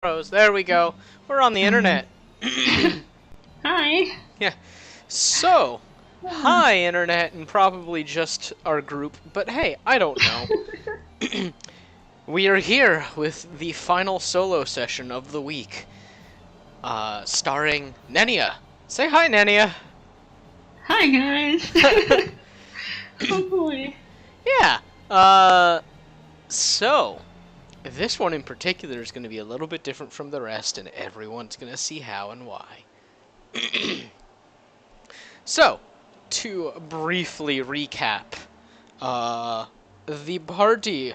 Pros. There we go. We're on the internet. Hi. Yeah. So, hi internet and probably just our group, but hey, I don't know. We are here with the final solo session of the week, starring Nenia. Say hi, Nenia. Hi, guys. Oh boy. Yeah. So, this one in particular is going to be a little bit different from the rest, and everyone's going to see how and why. So, to briefly recap, uh, the party,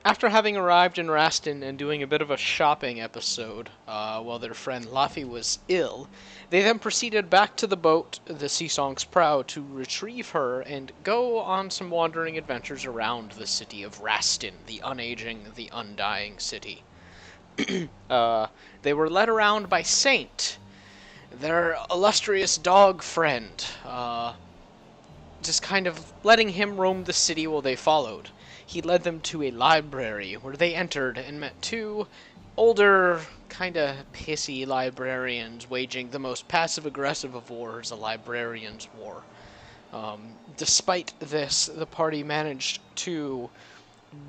after having arrived in Raston and doing a bit of a shopping episode while their friend Laffy was ill, they then proceeded back to the boat, the Sea Song's prow, to retrieve her and go on some wandering adventures around the city of Raston, the unaging, the undying city. They were led around by Saint, their illustrious dog friend, just kind of letting him roam the city while they followed. He led them to a library where they entered and met two older, kinda pissy librarians waging the most passive-aggressive of wars, a librarian's war. Despite this, the party managed to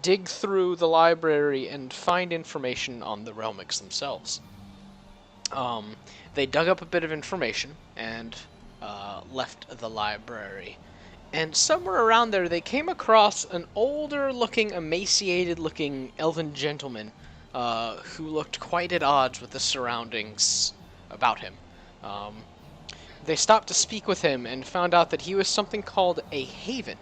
dig through the library and find information on the Realmics themselves. They dug up a bit of information and left the library. And somewhere around there, they came across an older-looking, emaciated-looking elven gentleman who looked quite at odds with the surroundings about him. They stopped to speak with him and found out that he was something called a haven,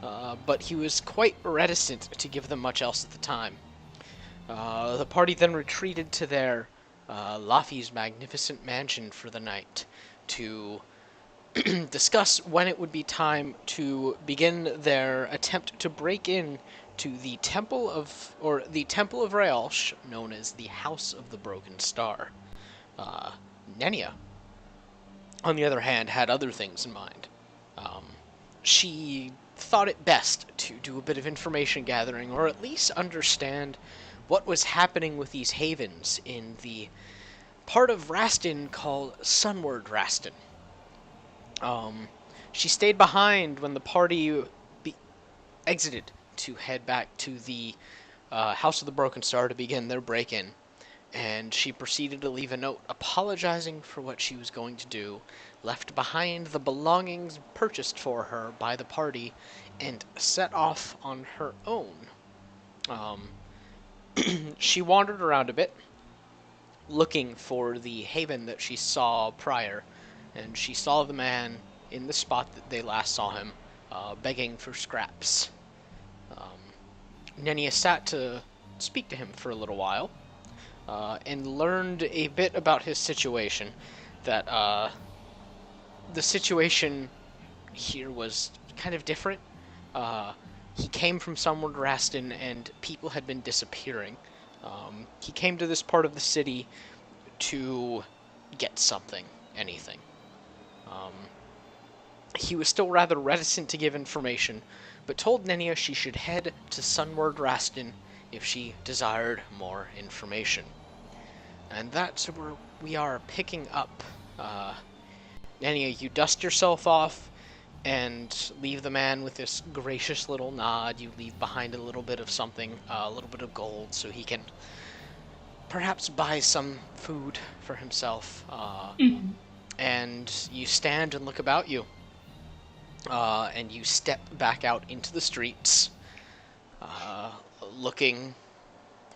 but he was quite reticent to give them much else at the time. The party then retreated to their Laffy's magnificent mansion for the night to discuss when it would be time to begin their attempt to break in to the Temple of Raelsh, known as the House of the Broken Star. Nenia, on the other hand, had other things in mind. She thought it best to do a bit of information gathering, or at least understand what was happening with these havens in the part of Raston called Sunward Raston. She stayed behind when the party exited to head back to the House of the Broken Star to begin their break-in, and she proceeded to leave a note apologizing for what she was going to do, left behind the belongings purchased for her by the party, and set off on her own. She wandered around a bit, looking for the haven that she saw prior, and she saw the man in the spot that they last saw him, begging for scraps. Nenia sat to speak to him for a little while, and learned a bit about his situation, that the situation here was kind of different. He came from somewhere in Raston, and people had been disappearing. He came to this part of the city to get something, anything. He was still rather reticent to give information, but told Nenia she should head to Sunward Raston if she desired more information. And that's where we are picking up. Nenia, you dust yourself off and leave the man with this gracious little nod. You leave behind a little bit of something, a little bit of gold, so he can perhaps buy some food for himself. And you stand and look about you. And you step back out into the streets, looking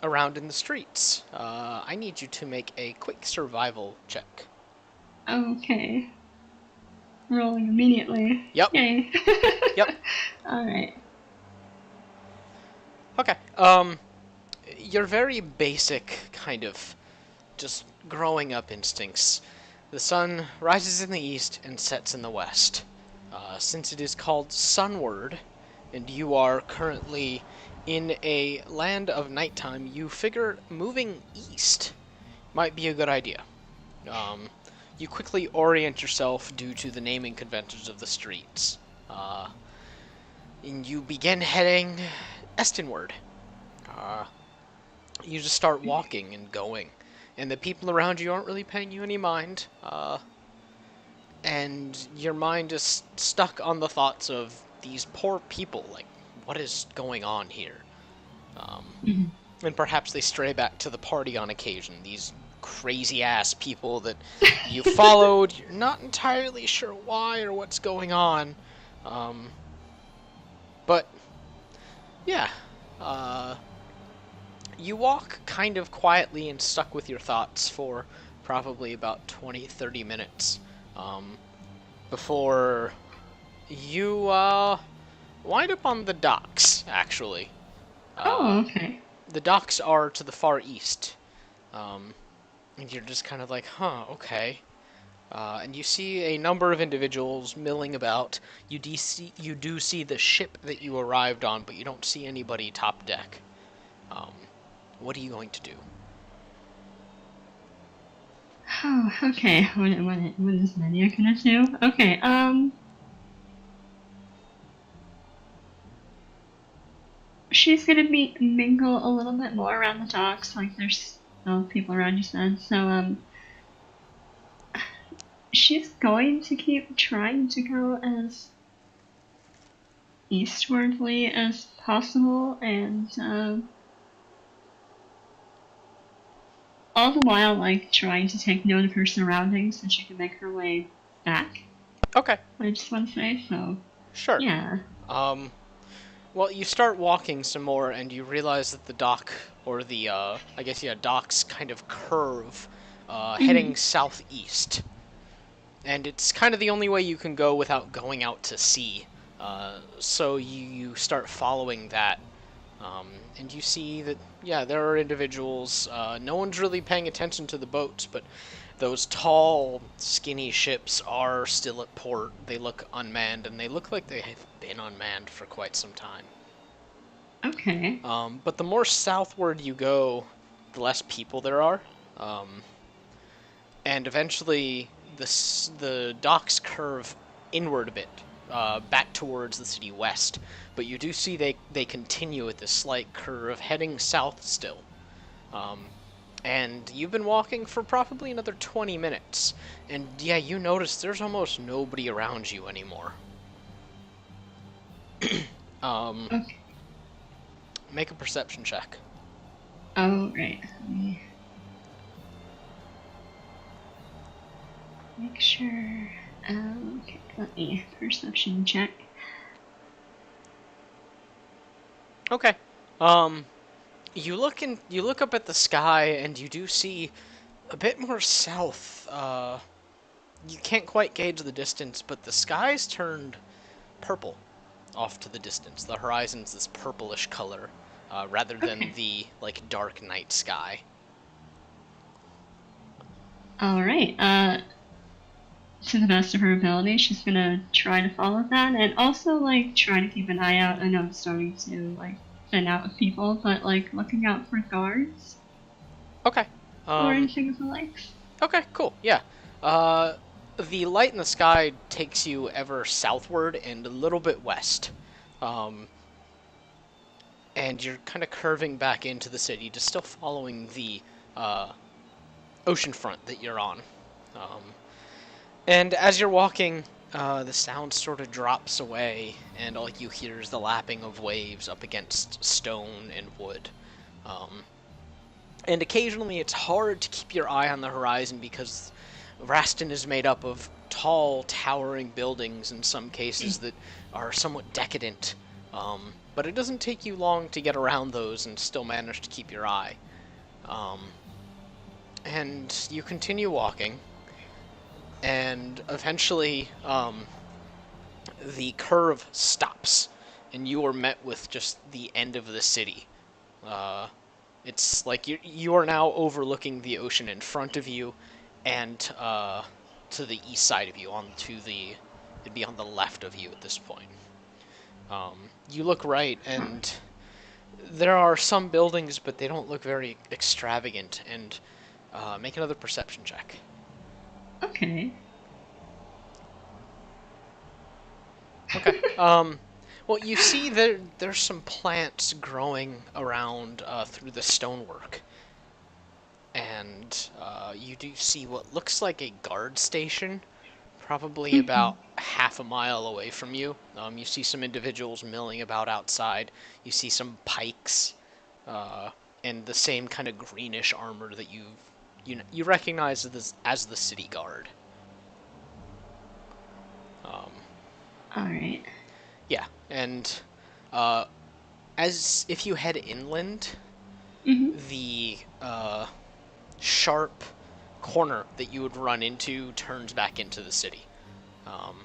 around in the streets. I need you to make a quick survival check. Okay. Rolling immediately. Yep. Yay. Yep. Alright. Okay. Your very basic kind of just growing up instincts. The sun rises in the east and sets in the west. Since it is called Sunward, and you are currently in a land of nighttime, you figure moving east might be a good idea. You quickly orient yourself due to the naming conventions of the streets. And you begin heading estinward. You just start walking and going, and the people around you aren't really paying you any mind. And your mind is stuck on the thoughts of these poor people. Like, what is going on here? Um, Mhm. and perhaps they stray back to the party on occasion. These crazy ass people that you followed. You're not entirely sure why or what's going on. Um, but yeah, uh, you walk kind of quietly and stuck with your thoughts for probably about 20-30 minutes before you wind up on the docks, actually. Oh, okay. The docks are to the far east. Um, and you're just kind of like, huh, okay. And you see a number of individuals milling about. You do see the ship that you arrived on, but you don't see anybody top deck. Um, what are you going to do? Oh, okay. What is Nenia gonna do? Okay, she's gonna mingle a little bit more around the docks, like there's no people around, you said. So, she's going to keep trying to go as eastwardly as possible, and, all the while, like, trying to take note of her surroundings so she can make her way back, Okay, I just want to say, so, sure. yeah. Um, well, you start walking some more, and you realize that the dock, or I guess, yeah, docks kind of curve, heading Mhm. southeast. And it's kind of the only way you can go without going out to sea. So you start following that, and you see that, yeah, there are individuals. No one's really paying attention to the boats, but those tall, skinny ships are still at port. They look unmanned, and they look like they have been unmanned for quite some time. Okay. But the more southward you go, the less people there are. Um, and eventually the docks curve inward a bit, back towards the city west. But you do see they continue at this slight curve, heading south still. Um, and you've been walking for probably another 20 minutes. And yeah, you notice there's almost nobody around you anymore. Um, Okay. make a perception check. Oh, right. Let me make sure. Okay, let me perception check. Okay. You look up at the sky and you do see a bit more south. You can't quite gauge the distance, but the sky's turned purple off to the distance. The horizon's this purplish color, rather than Okay. the like dark night sky. Alright, to the best of her ability, she's gonna try to follow that and also, like, try to keep an eye out. I know it's starting to, like, thin out with people, but, like, looking out for guards Okay. or Um. anything of the likes. Okay. Cool. Yeah. Uh. The light in the sky takes you ever southward and a little bit west. Um. And you're kind of curving back into the city, just still following the ocean front that you're on. Um, And as you're walking, the sound sort of drops away, and all you hear is the lapping of waves up against stone and wood. Um, and occasionally it's hard to keep your eye on the horizon because Raston is made up of tall, towering buildings in some cases that are somewhat decadent. But it doesn't take you long to get around those and still manage to keep your eye. Um, and you continue walking, and eventually the curve stops, and you are met with just the end of the city. Uh, it's like you are now overlooking the ocean in front of you, and to the east side of you, it'd be on the left of you at this point. You look right, and there are some buildings, but they don't look very extravagant. And make another perception check. Okay. Okay. Well, you see there's some plants growing around through the stonework, and you do see what looks like a guard station, probably Hmm. about half a mile away from you. You see some individuals milling about outside. You see some pikes, uh, and the same kind of greenish armor that you recognize as the city guard. Um, All right. yeah, and uh, as if you head inland, Mm-hmm. the sharp corner that you would run into turns back into the city. Um,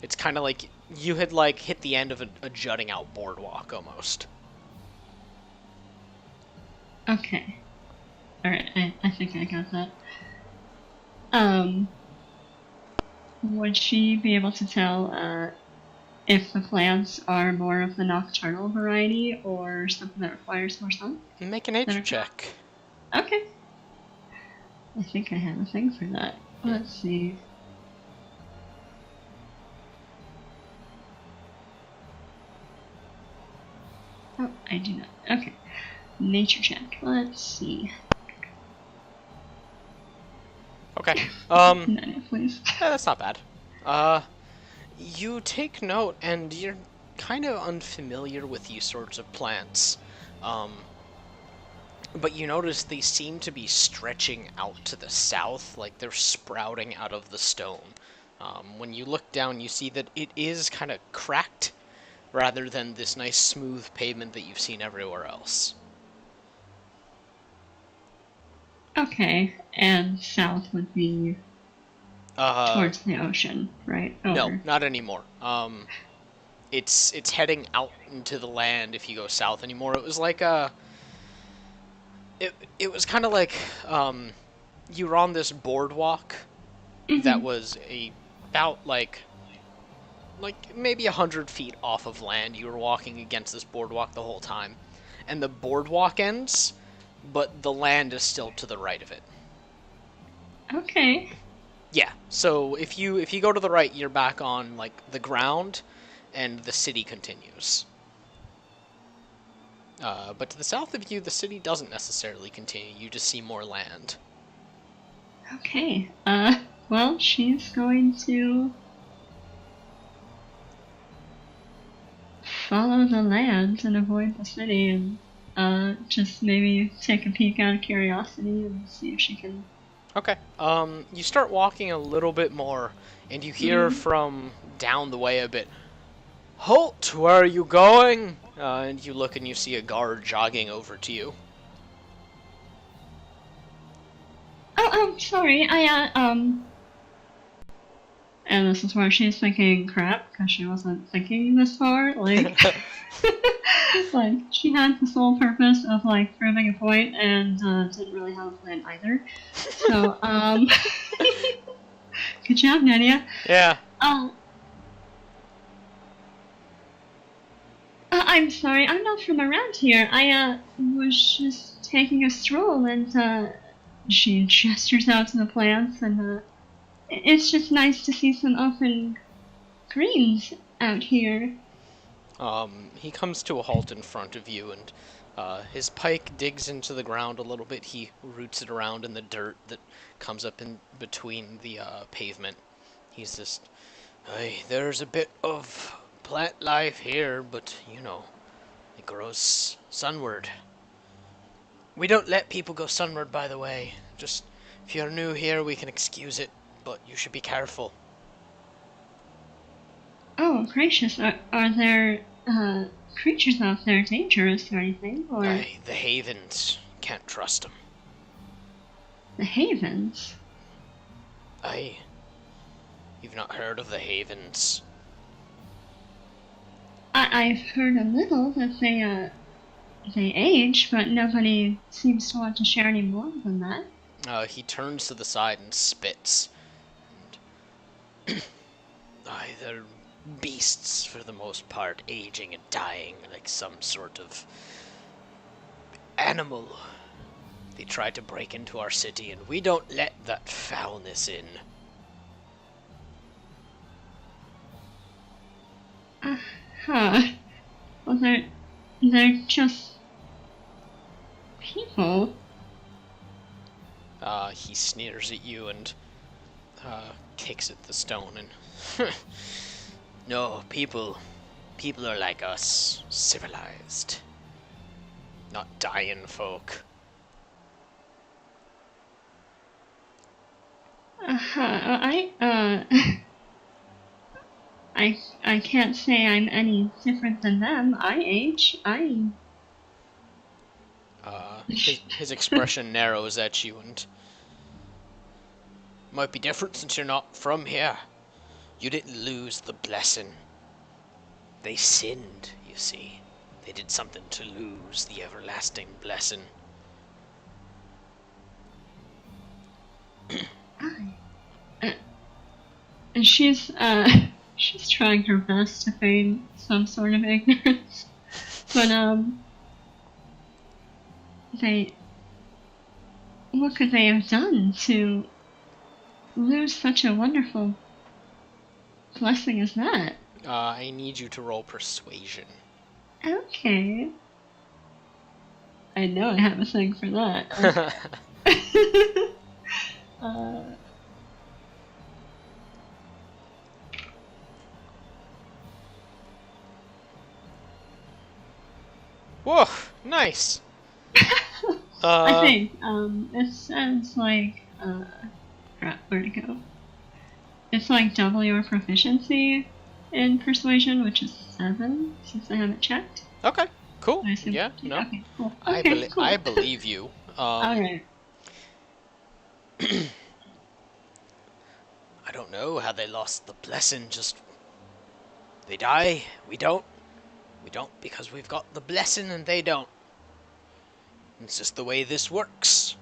it's kind of like you had like hit the end of a jutting out boardwalk almost. Okay. All right. I think I got that. Um, would she be able to tell if the plants are more of the nocturnal variety or something that requires more sun? Make a That nature okay? check. Okay. I think I have a thing for that. Let's see. Oh, I do not. Okay. Nature check. Let's see. Okay. Nenia, please. That's not bad. You take note, and you're kind of unfamiliar with these sorts of plants. Um, but you notice they seem to be stretching out to the south, like they're sprouting out of the stone. When you look down, you see that it is kind of cracked, rather than this nice smooth pavement that you've seen everywhere else. Okay, and south would be Uh, towards the ocean, right? no, Or not anymore. It's heading out into the land if you go south anymore. It was like it was kind of like you were on this boardwalk that mm-hmm. was about like maybe 100 feet off of land. You were walking against this boardwalk the whole time, and the boardwalk ends, but the land is still to the right of it. Okay. Yeah. So if you go to the right, you're back on like the ground, and the city continues. But to the south of you, the city doesn't necessarily continue. You just see more land. Okay. Well, she's going to follow the land and avoid the city and just maybe take a peek out of curiosity and see if she can. Okay. You start walking a little bit more, and you hear Mm. from down the way a bit. Halt! Where are you going? And you look and you see a guard jogging over to you. Oh, sorry. And this is where she's thinking crap because she wasn't thinking this far. Like, like she had the sole purpose of like proving a point and didn't really have a plan either. So, good job, Nenia. Yeah. Um, I'm sorry, I'm not from around here. I was just taking a stroll, and she gestures out to the plants, and it's just nice to see some open greens out here. He comes to a halt in front of you, and his pike digs into the ground a little bit. He roots it around in the dirt that comes up in between the pavement. He's just, hey, there's a bit of plant life here, but it grows sunward. We don't let people go sunward, by the way. Just if you're new here, we can excuse it, but you should be careful. Oh, gracious, are there creatures out there dangerous or anything? Or Aye, the Havens. Can't trust them. the havens? Aye, you've not heard of the Havens. I've heard a little that they age, but nobody seems to want to share any more than that. He turns to the side and spits. And, aye, they're beasts for the most part, aging and dying like some sort of animal. They tried to break into our city, and we don't let that foulness in. Huh. Well, they're just people. He sneers at you and kicks at the stone and no, people are like us, civilized, not dying folk. I can't say I'm any different than them. I age. His expression narrows at you and might be different since you're not from here. You didn't lose the blessing. They sinned, you see. They did something to lose the everlasting blessing. And she's trying her best to feign some sort of ignorance, but what could they have done to lose such a wonderful blessing as that? I need you to roll persuasion. Okay. I know I have a thing for that. Whoa, nice. I think it says like crap, where'd it go? It's like double your proficiency in persuasion, which is 7, since I haven't checked. Okay, cool. I assume Yeah, no. Okay, cool. Okay, cool. I believe you. Alright. I don't know how they lost the blessing, just... They die, we don't. We don't because we've got the blessing and they don't. It's just the way this works.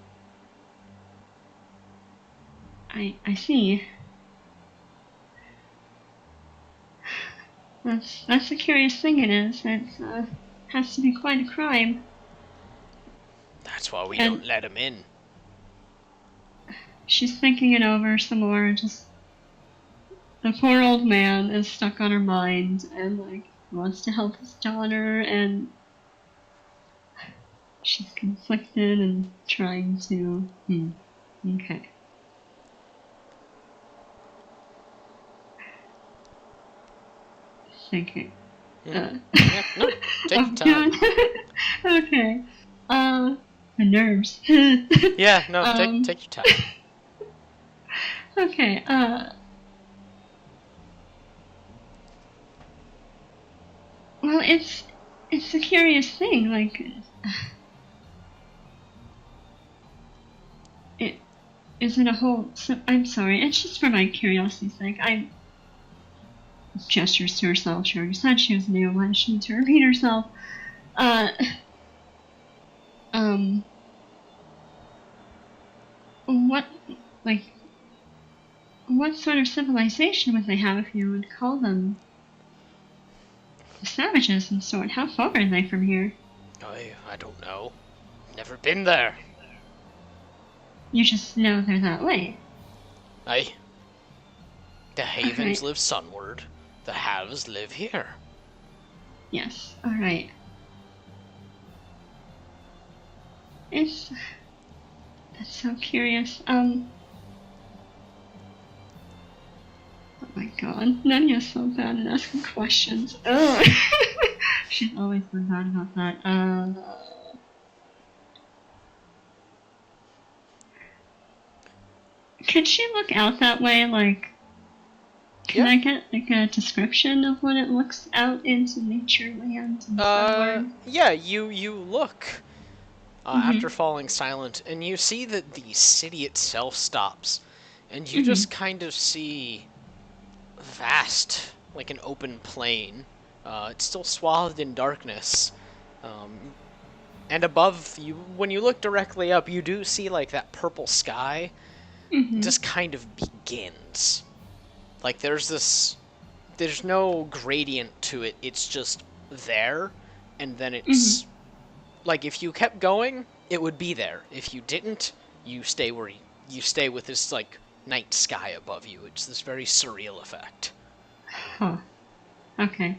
I see. That's a curious thing it is. It has to be quite a crime. That's why we don't let him in. She's thinking it over some more, just... The poor old man is stuck on her mind, and, like, wants to help his daughter, and... She's conflicted and trying to... Okay. Thinking. Yeah, no, take your time. Okay. My nerves. Yeah, no, take your time. Okay, well, it's a curious thing, like, it isn't a whole, I'm sorry, it's just for my curiosity's sake, gestures to herself, she already said she was new, why does she need to repeat herself? What sort of civilization would they have if you would call them savages and sort? How far are they from here? I don't know. Never been there. You just know they're that way. Aye. The Havens live sunward. The Halves live here. Yes, alright. That's so curious. Oh my god, Nenia's so bad at asking questions. Oh, she's always been bad about that. Can she look out that way? Like, can I get like a description of what it looks out into nature land? Yeah, you look after falling silent, and you see that the city itself stops, and you just kind of see vast, like an open plain. It's still swathed in darkness. And above you, when you look directly up, you do see like that purple sky just kind of begins. Like there's no gradient to it, it's just there, and then it's like if you kept going, it would be there. If you didn't, you stay with this like night sky above you. It's this very surreal effect. Huh. Okay.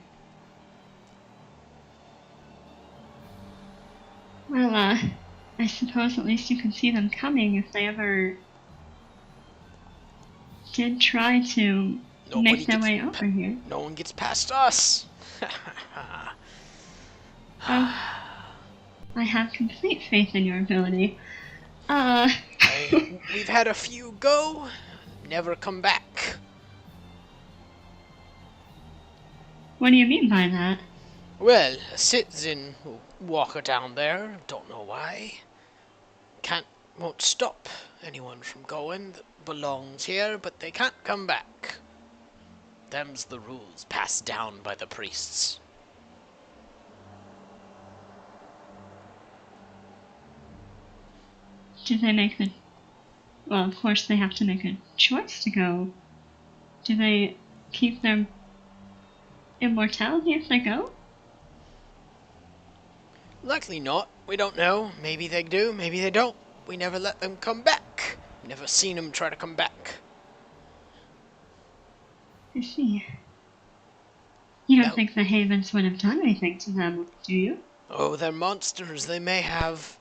Well, I suppose at least you can see them coming if they ever did try to Nobody make their gets way over here. no one gets past us. Oh, I have complete faith in your ability. We've had a few go, never come back. What do you mean by that? Well, a citizen walker down there, don't know why. Won't stop anyone from going that belongs here, but they can't come back. Them's the rules passed down by the priests. Did they make the... Well, of course they have to make a choice to go. Do they keep their immortality if they go? Likely not. We don't know. Maybe they do, maybe they don't. We never let them come back. Never seen them try to come back. I see. You don't No. think the Havens would have done anything to them, do you? Oh, they're monsters. They may have.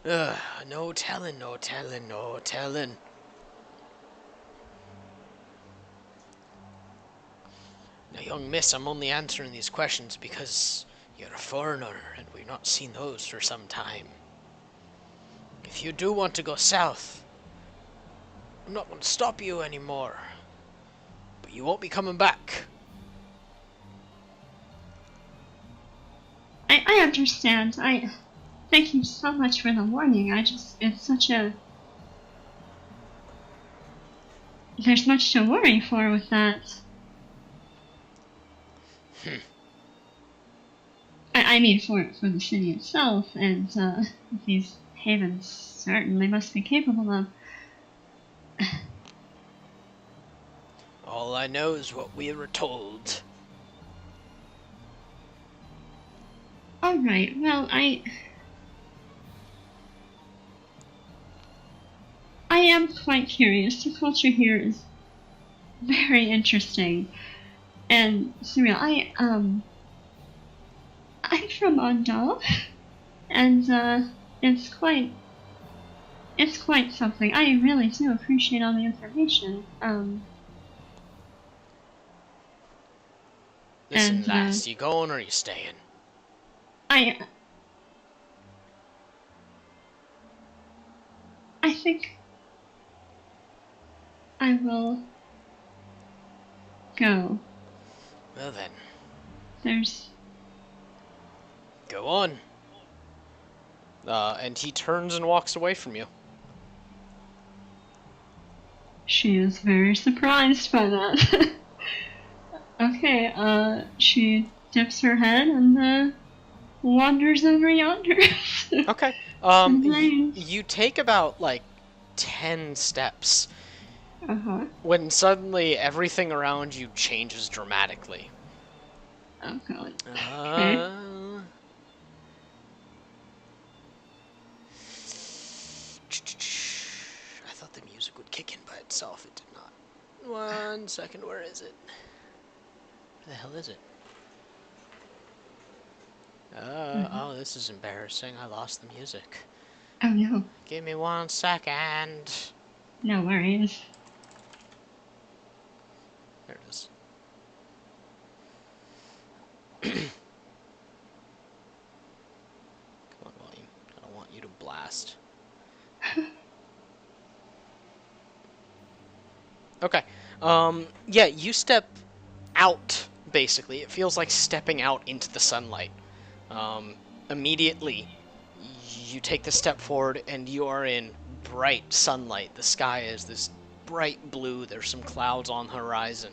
No telling, no telling, no telling. Now, young miss, I'm only answering these questions because you're a foreigner, and we've not seen those for some time. If you do want to go south, I'm not going to stop you anymore. But you won't be coming back. I understand. Thank you so much for the warning. It's such a... There's much to worry for with that. I mean, for the city itself, and these havens certainly must be capable of... All I know is what we were told. Alright, well, I am quite curious. The culture here is very interesting and surreal. I'm from Andal, and it's quite something. I really do appreciate all the information. Listen, and, lass, you going or are you staying? I think I will go. Well then, There's... go on. And he turns and walks away from you. She is very surprised by that. Okay, she dips her head and, wanders over yonder. Okay. You take about, 10 steps Uh-huh. when suddenly everything around you changes dramatically. Oh, God. I thought the music would kick in by itself. It did not. 1 second, where is it? Where the hell is it? Oh, this is embarrassing. I lost the music. Oh, no. Give me 1 second. No worries. There it is. Come on, volume. I don't want you to blast. Okay. Yeah, you step out, basically. It feels like stepping out into the sunlight. Immediately, you take the step forward, and you are in bright sunlight. The sky is this bright blue. There's some clouds on the horizon.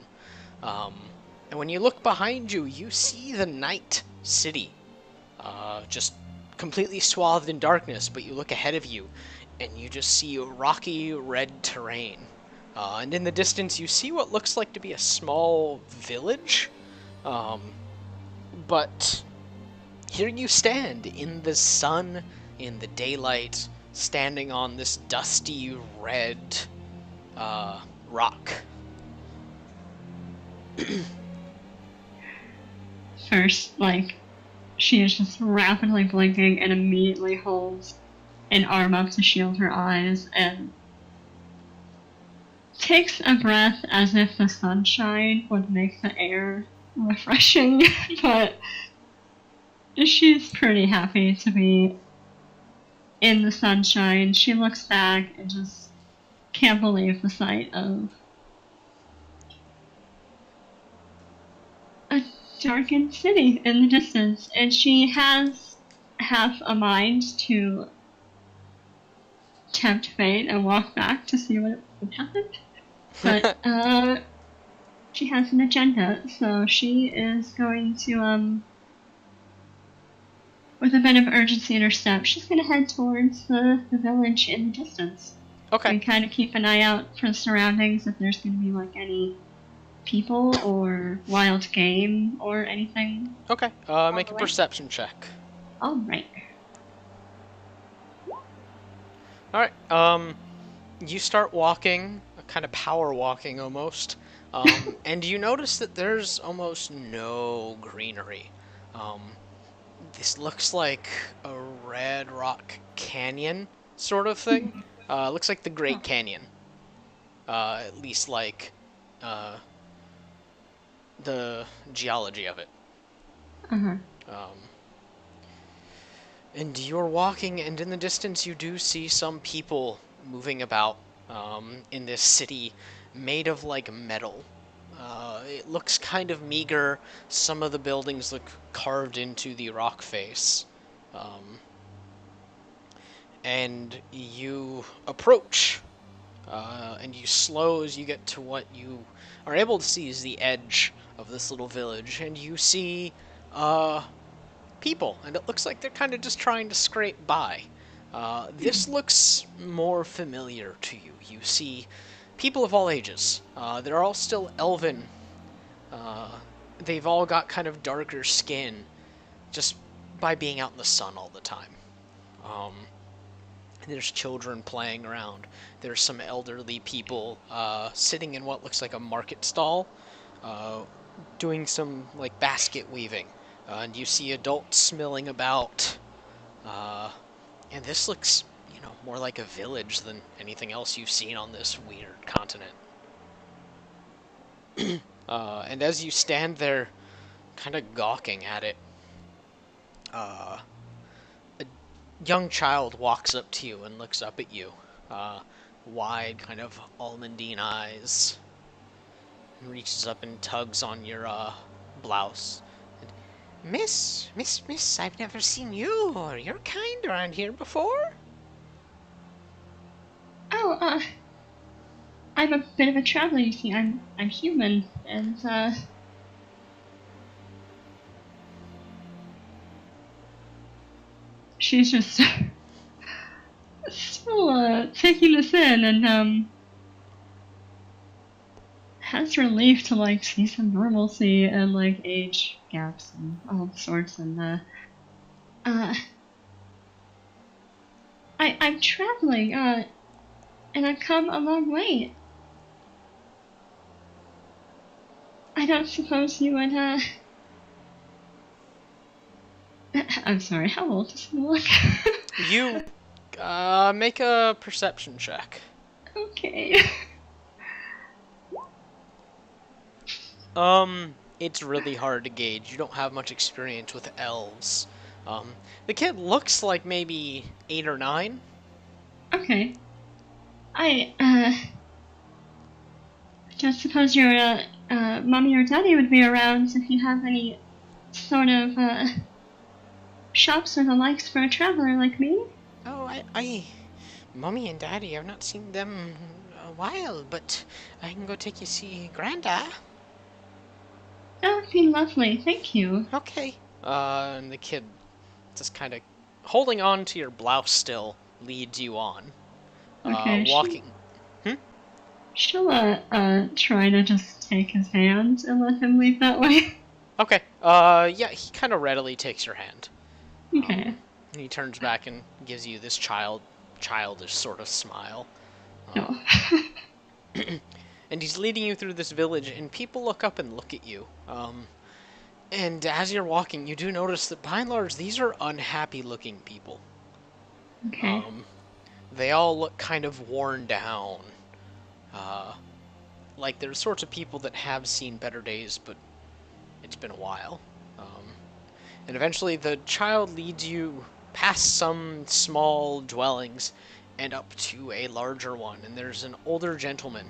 And when you look behind you, you see the night city. Just completely swathed in darkness, but you look ahead of you, and you just see rocky red terrain. And in the distance, you see what looks like to be a small village. But here you stand in the sun, in the daylight, standing on this dusty red rock. First, she is just rapidly blinking and immediately holds an arm up to shield her eyes and takes a breath as if the sunshine would make the air refreshing, but she's pretty happy to be in the sunshine. She looks back and just can't believe the sight of a darkened city in the distance, and she has half a mind to tempt fate and walk back to see what would happen. But she has an agenda, so she is going to, with a bit of urgency in her step, she's going to head towards the village in the distance. Okay. And kind of keep an eye out for the surroundings, if there's going to be, like, any people or wild game or anything. Okay. Make a perception check. Alright. Alright. You start walking, kind of power walking almost, and you notice that there's almost no greenery. This looks like a red rock canyon sort of thing. Looks like the Great Canyon. At least like the geology of it. Uh-huh. And you're walking, and in the distance you do see some people moving about in this city made of like metal. It looks kind of meager. Some of the buildings look carved into the rock face. And you approach, and you slow as you get to what you are able to see is the edge of this little village, and you see people, and it looks like they're kind of just trying to scrape by. This looks more familiar to you. You see people of all ages. They're all still elven. They've all got kind of darker skin just by being out in the sun all the time. There's children playing around. There's some elderly people sitting in what looks like a market stall, doing some like basket weaving. And you see adults milling about. And this looks, more like a village than anything else you've seen on this weird continent. And as you stand there, kind of gawking at it, a young child walks up to you and looks up at you. Wide, kind of almondine eyes. And reaches up and tugs on your blouse. Miss, I've never seen you or your kind around here before. Oh, I'm a bit of a traveler, you see. I'm human, and, she's just still, taking this in, and, has relief to, like, see some normalcy and, like, age gaps and all sorts, and, I'm traveling, and I've come a long way. I don't suppose you would, I'm sorry, how old does he look? You, make a perception check. Okay. It's really hard to gauge. You don't have much experience with elves. The kid looks like maybe 8 or 9. Okay. I don't suppose your, mommy or daddy would be around if you have any sort of, shops or the likes for a traveler like me? Oh, Mommy and Daddy, I've not seen them in a while, but I can go take you see Granda. That would be lovely, thank you. Okay. And the kid, just kind of holding on to your blouse still, leads you on. Okay, walking. She'll, try to just take his hand and let him lead that way. Okay. Yeah, he kind of readily takes your hand. Okay. And he turns back and gives you this childish sort of smile. No. And he's leading you through this village, and people look up and look at you. And as you're walking, you do notice that by and large, these are unhappy looking people. Okay. Um, they all look kind of worn down. Uh, like they're the sorts of people that have seen better days, but it's been a while. And eventually, the child leads you past some small dwellings and up to a larger one. And there's an older gentleman.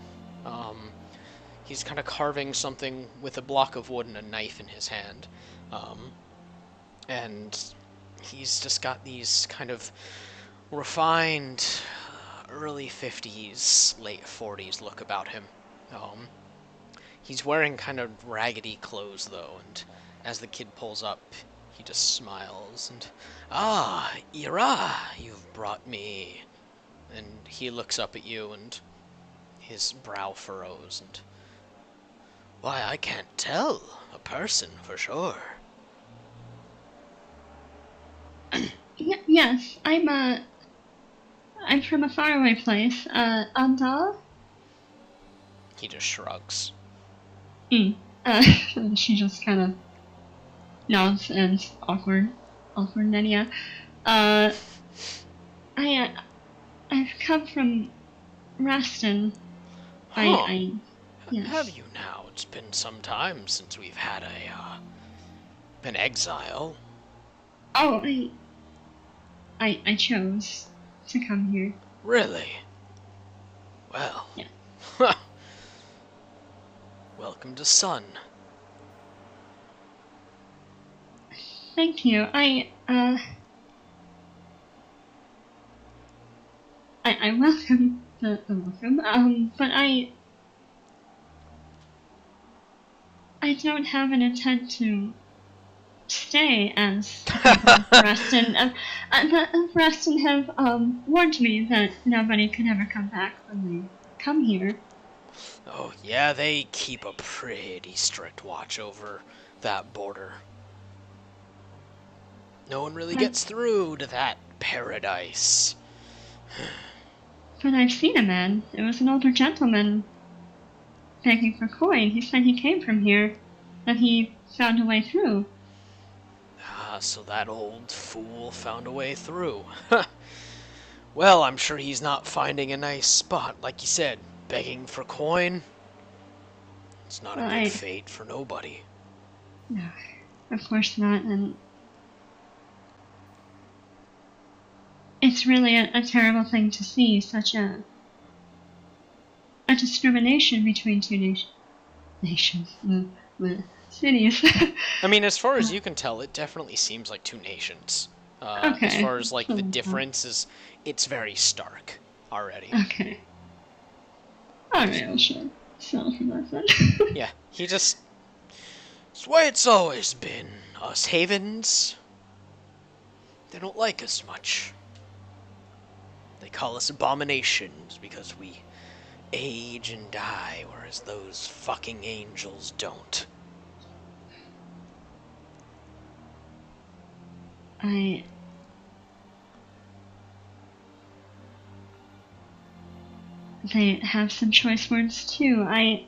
He's kind of carving something with a block of wood and a knife in his hand. Um, and he's just got these kind of refined early 50s, late 40s look about him. Um, he's wearing kind of raggedy clothes, though, and as the kid pulls up, he just smiles and, "Ah, Ira, you've brought me." And he looks up at you, and his brow furrows, and, "Why, I can't tell. A person, for sure." Yes, I'm from a faraway place. Andal? He just shrugs. Mm. And she just kind of nods and awkward Nenia. Uh, I've come from Raston. Huh. Have Yes. you now? It's been some time since we've had an exile. Oh, I chose to come here. Really? Well, Yeah. welcome to Sun. Thank you. I welcome the welcome. But I don't have an intent to stay, as the people of Reston have warned me that nobody could ever come back when they come here. Oh, yeah, they keep a pretty strict watch over that border. No one really But gets through to that paradise. but I've seen a man. It was an older gentleman begging for coin. He said he came from here, that he found a way through. Ah, so that old fool found a way through. Well, I'm sure he's not finding a nice spot, like you said, begging for coin. It's not a Well, good fate for nobody. no, of course not, and it's really a terrible thing to see, such a discrimination between two nations, cities. I mean, as far as you can tell, it definitely seems like two nations. As Okay. far as like the difference is, it's very stark already. Okay. Alright, I'll sell for that then. Yeah, he just. It's the way it's always been. Us Havens, they don't like us much. They call us abominations because we age and die, whereas those fucking angels don't. They have some choice words too. I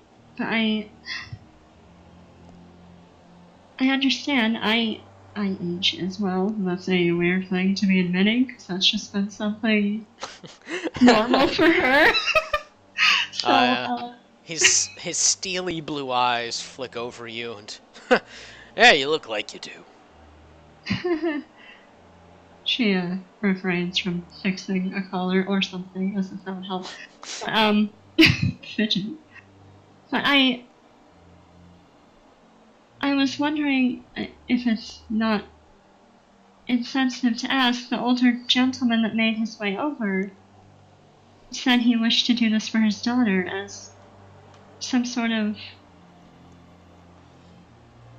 understand. I age as well. That's a weird thing to be admitting, because that's just been something normal for her. So, his steely blue eyes flick over you, and yeah, you look like you do. she refrains from fixing a collar or something, as if that would help. Fidgeting. But I was wondering if it's not insensitive to ask. The older gentleman that made his way over said he wished to do this for his daughter as some sort of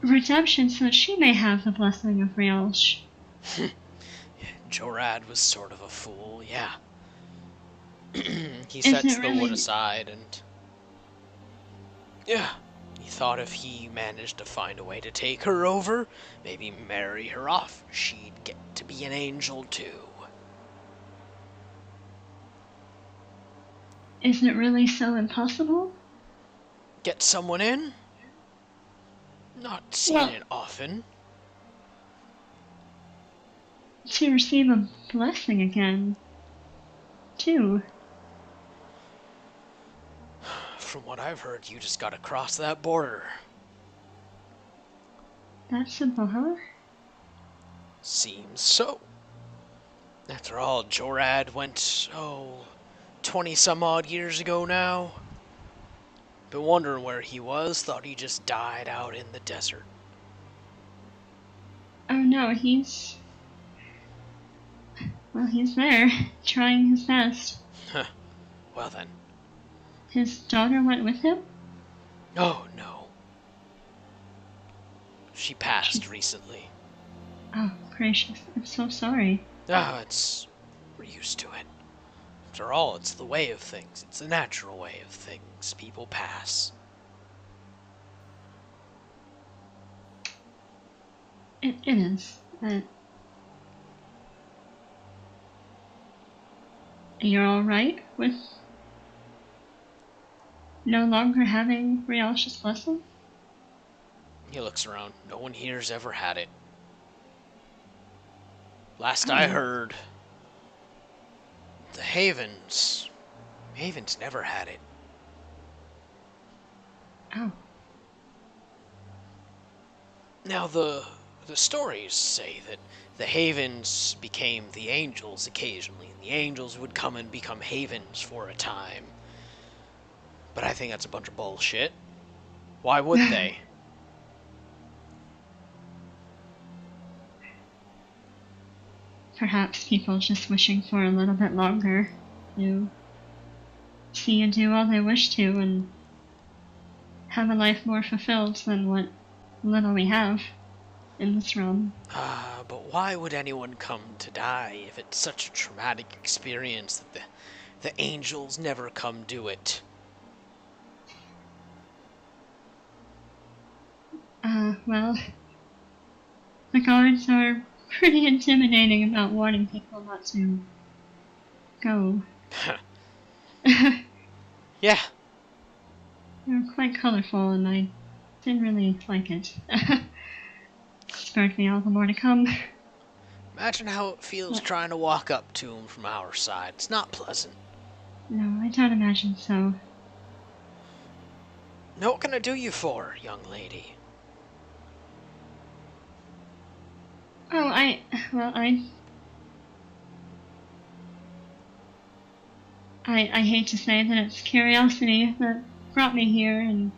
redemption so that she may have the blessing of Rielsh. Jorad was sort of a fool, yeah. He Is sets it the wood really? aside and. Yeah, he thought if he managed to find a way to take her over, maybe marry her off, she'd get to be an angel too. Is it really so impossible? Get someone in? Not seen Well, it often. to receive a blessing again, too. From what I've heard, you just gotta cross that border. That simple, huh? Seems so. After all, Jorad went, 20 some odd years ago now. Been wondering where he was, thought he just died out in the desert. Oh no, he's there, trying his best. Well then. His daughter went with him? Oh no. She passed recently. Oh, gracious, I'm so sorry. We're used to it. After all, it's the way of things. It's the natural way of things. People pass. It is, but... You're alright with no longer having Rialsh's blessing? He looks around. No one here's ever had it. Last I heard, the Havens never had it. Oh. Now the stories say that the Havens became the Angels occasionally, and the Angels would come and become Havens for a time. But I think that's a bunch of bullshit. Why would they? Perhaps people just wishing for a little bit longer to see and do all they wish to and have a life more fulfilled than what little we have in this realm. But why would anyone come to die if it's such a traumatic experience that the Angels never come do it? Well, the guards are pretty intimidating about wanting people not to go. Yeah. They're quite colorful, and I didn't really like it. Spurred me all the more to come. Imagine how it feels trying to walk up to him from our side. It's not pleasant. No, I don't imagine so. Now what can I do you for, young lady? Oh, I hate to say that it's curiosity that brought me here, and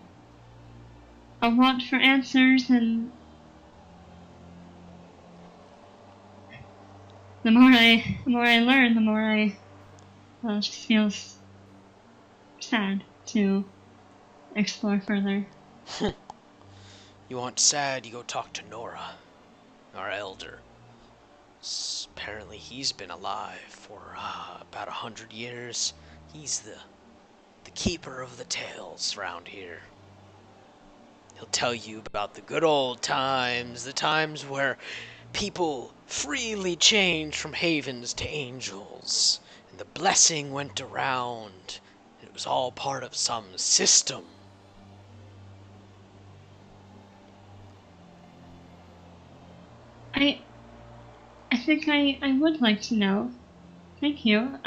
a want for answers, and the more I learn, the more it just feels sad to explore further. You want sad, you go talk to Nora, our elder. Apparently he's been alive for about 100 years. He's the keeper of the tales around here. He'll tell you about the good old times, the times where people freely changed from havens to angels, and the blessing went around, and it was all part of some system. I think I would like to know. Thank you.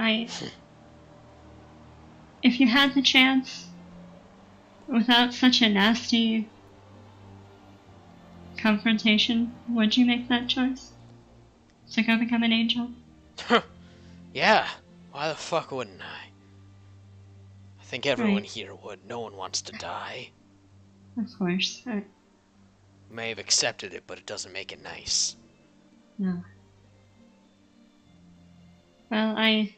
If you had the chance, without such a nasty confrontation, would you make that choice? To go become an angel? Yeah, why the fuck wouldn't I? I think everyone Right. here would. No one wants to die. Of course. You may have accepted it, but it doesn't make it nice. No. Well, I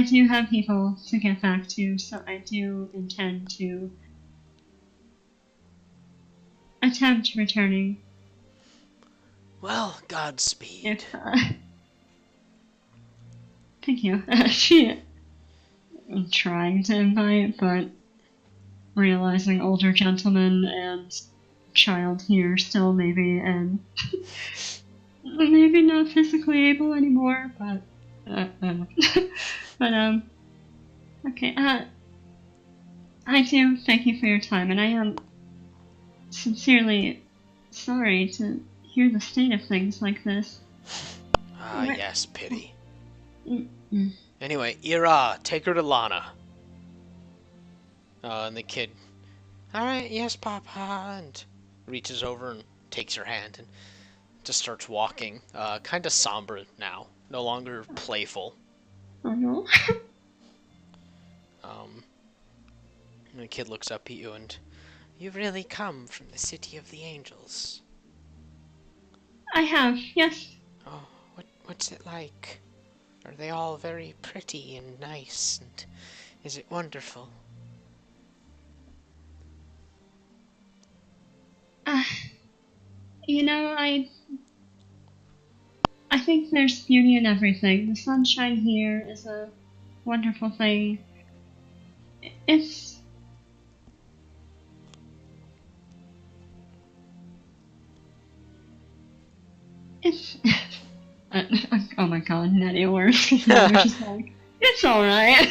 do have people to get back to, so I do intend to attempt returning. Well, Godspeed. If, thank you. She trying to invite, but realizing older gentleman and child here still maybe, and maybe not physically able anymore, but but okay. I do thank you for your time, and I am sincerely sorry to hear the state of things like this. Ah, yes, pity. Mm-mm. Anyway, Ira, take her to Lana. And the kid, alright, yes, Papa, and reaches over and takes her hand and just starts walking. Kind of somber now, no longer playful. Oh no. And the kid looks up at you and, you've really come from the City of the Angels. I have, yes. Oh, what's it like? Are they all very pretty and nice, and is it wonderful? Uh, you know, I think there's beauty in everything. The sunshine here is a wonderful thing. It's it's oh my god, Nenia worse. Now you're just like, it's alright.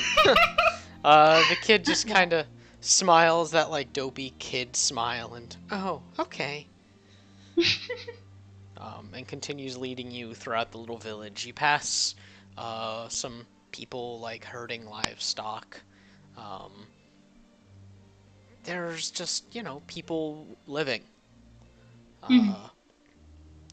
The kid just kind of smiles that, like, dopey kid smile and, oh, okay. And continues leading you throughout the little village. You pass some people, like, herding livestock. Um, there's just, people living.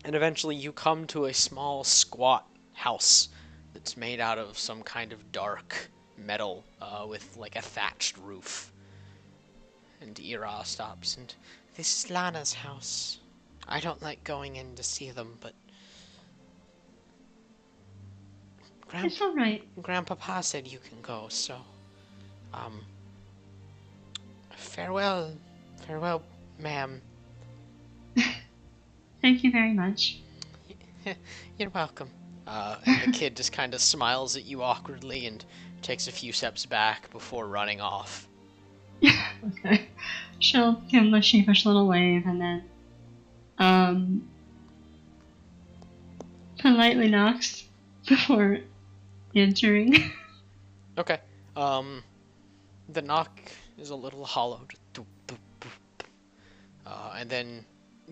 And eventually you come to a small, squat house that's made out of some kind of dark metal with, like, a thatched roof. And Ira stops, and this is Lana's house. I don't like going in to see them, but It's alright. Grandpapa said you can go, so farewell, ma'am. Thank you very much. You're welcome. And the kid just kind of smiles at you awkwardly and takes a few steps back before running off. Okay. She'll give him a sheepish little wave and then, politely knocks before entering. Okay. The knock is a little hollowed. And then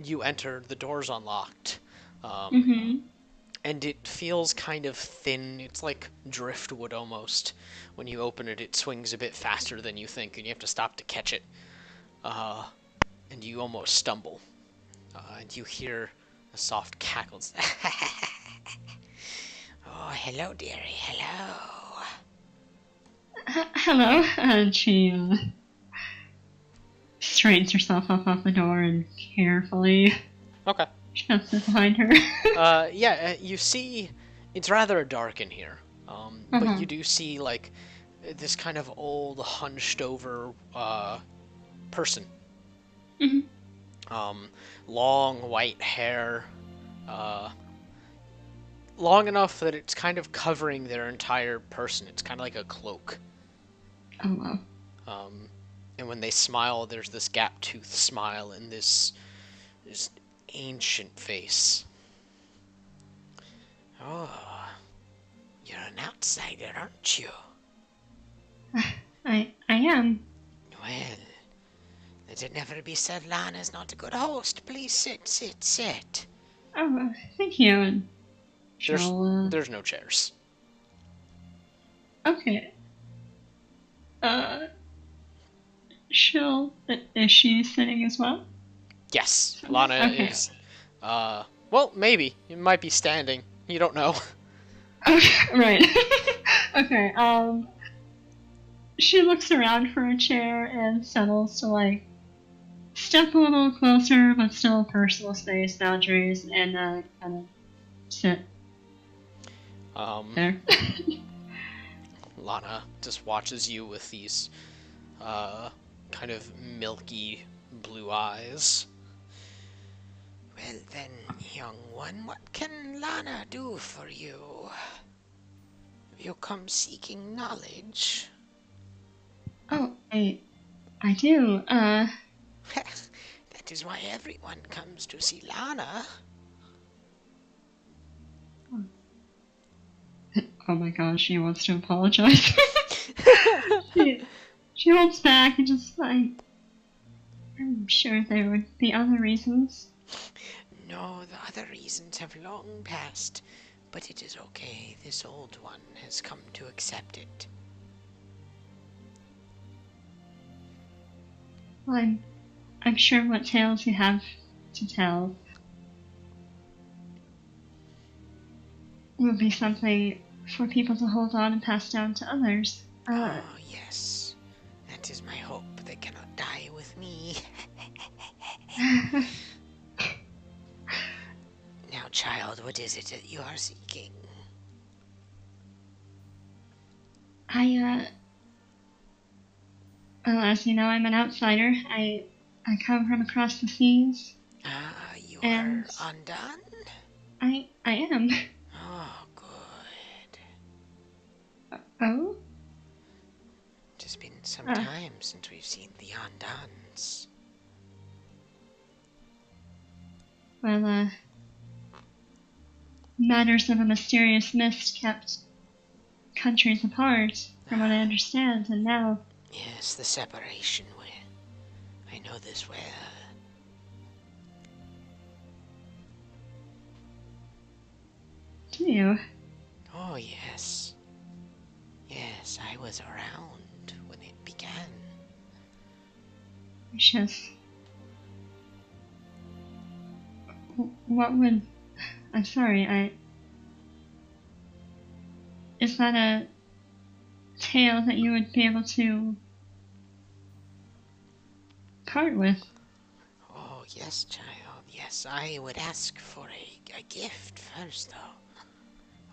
you enter, the door's unlocked. And it feels kind of thin. It's like driftwood almost. When you open it, it swings a bit faster than you think, and you have to stop to catch it. And you almost stumble. And you hear a soft cackle. Oh, hello, dearie. Hello. Hello. And she straightens herself up off the door and carefully Okay. shuts it behind her. You see, it's rather dark in here. But you do see, like, this kind of old, hunched-over person. Long white hair, long enough that it's kind of covering their entire person. It's kind of like a cloak. Oh wow. And when they smile, there's this gap-toothed smile and this ancient face. Oh, you're an outsider, aren't you? I am. Well, let it never be said Lana's not a good host. Please sit. Oh, thank you. And There's no chairs. Okay. Is she sitting as well? Yes, Lana is. Well, maybe. It might be standing. You don't know. Okay, right. Okay, she looks around for a chair and settles to, like, step a little closer, but still personal space boundaries, and, kind of sit there. Lana just watches you with these, kind of milky blue eyes. Well then, young one, what can Lana do for you? Have you come seeking knowledge? Oh, I do, That is why everyone comes to see Lana. oh my gosh, she wants to apologize. she holds back and just, like, I'm sure there would be other reasons. No, the other reasons have long passed, but it is okay. This old one has come to accept it. Well, I'm sure what tales you have to tell will be something for people to hold on and pass down to others. Ah, yes. That is my hope. They cannot die with me. Now, child, what is it that you are seeking? Well, as you know, I'm an outsider. I come from across the seas, Ah, you and are undone? I am. Oh, good. Oh? It has been some time since we've seen the Undons. Well, matters of a mysterious mist kept countries apart, from what I understand, and now... Yes, the separation way. I know this well. Do you? Oh, yes. Yes, I was around when it began. Just... What would... I'm sorry, Is that a tale that you would be able to part with? Oh, yes, child. Yes, I would ask for a gift first, though.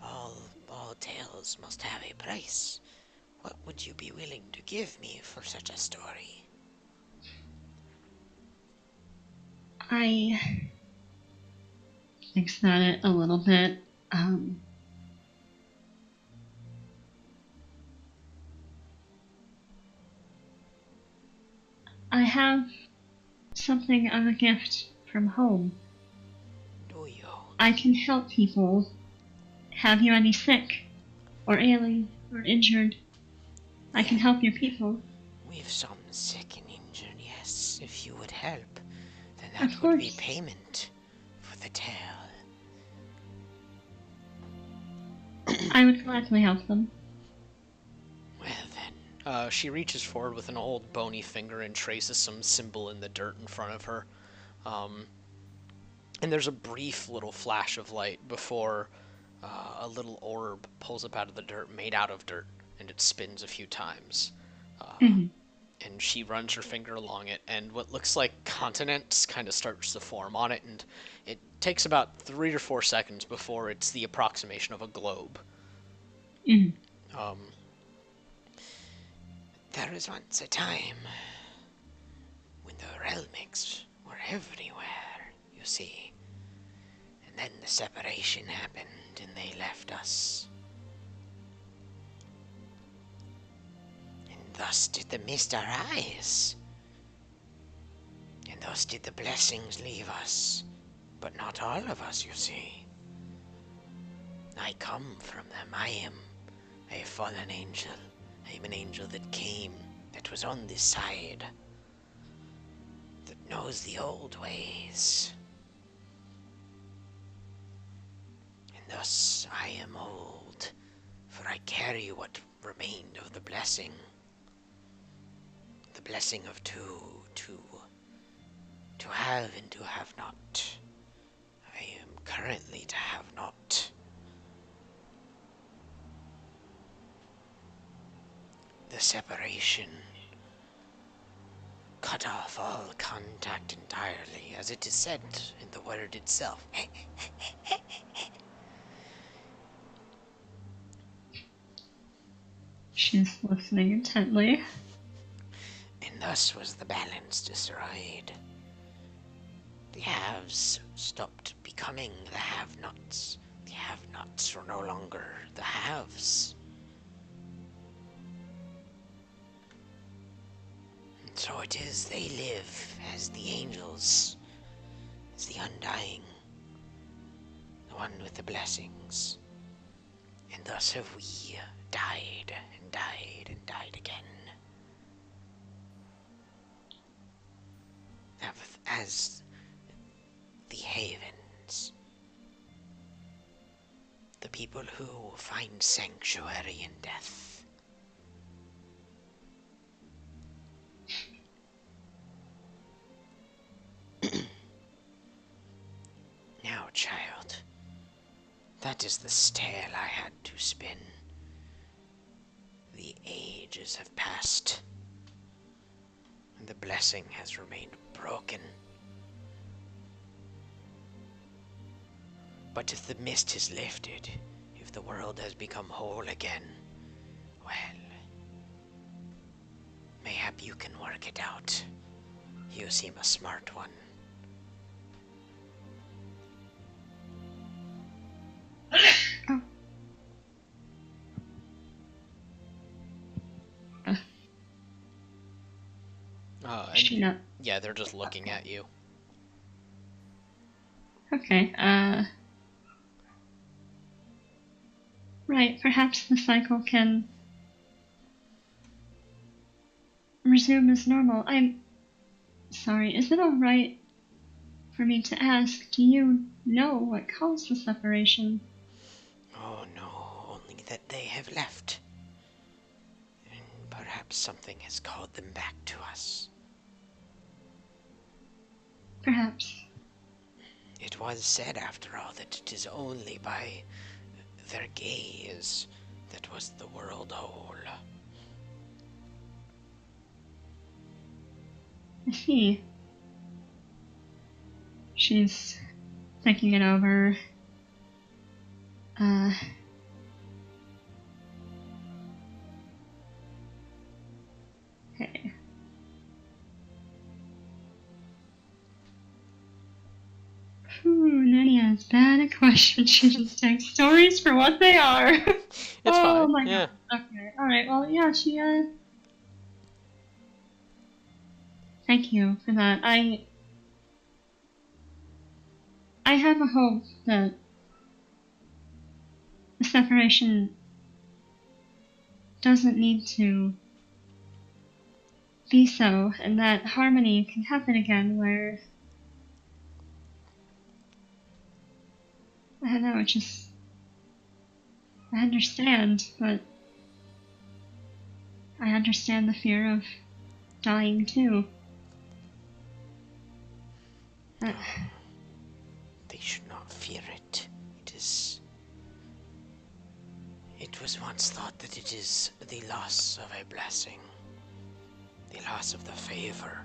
All tales must have a price. What would you be willing to give me for such a story? I think about it a little bit. I have something of a gift from home. Do you? I can help people. Have you any sick, or ailing, or injured? I can help your people. We've some sick and injured, yes. If you would help, then Of that would be course. payment for the tale. I would gladly help them. Well then. She reaches forward with an old bony finger and traces some symbol in the dirt in front of her. And there's a brief little flash of light before a little orb pulls up out of the dirt, made out of dirt, and it spins a few times. And she runs her finger along it, and what looks like continents kind of starts to form on it, and it takes about 3 or 4 seconds before it's the approximation of a globe. There was once a time when the Realmics were everywhere, you see. And then the separation happened and they left us. And thus did the mist arise. And thus did the blessings leave us. But not all of us, you see. I come from them. I am a fallen angel. I am an angel that came, that was on this side, that knows the old ways. And thus I am old, for I carry what remained of the blessing of to have and to have not. I am currently to have not. The separation cut off all contact entirely, as it is said in the word itself. She's listening intently. And thus was the balance destroyed. The haves stopped becoming the have-nots. The have-nots were no longer the haves. And so it is they live as the angels, as the undying, the one with the blessings. And thus have we died and died and died again. as the Havens. The people who find sanctuary in death. Now, child, that is the tale I had to spin. The ages have passed, and the blessing has remained broken. But if the mist is lifted, if the world has become whole again, well, mayhap you can work it out. You seem a smart one. Yeah, they're just looking at you. Okay, right, perhaps the cycle can resume as normal. I'm sorry, is it alright for me to ask, do you know what caused the separation? Oh no, only that they have left. And perhaps something has called them back to us. Perhaps. It was said, after all, that it is only by their gaze that was the world whole. I see. She's thinking it over. Okay. Nenia is bad at questions. She just takes stories for what they are. It's oh fine. my Yeah. god. Okay. Alright, well, yeah, she, Thank you for that. I have a hope that the separation doesn't need to be so, and that harmony can happen again where I don't know, I understand, but I understand the fear of dying too. They should not fear it. It was once thought that it is the loss of a blessing, the loss of the favor.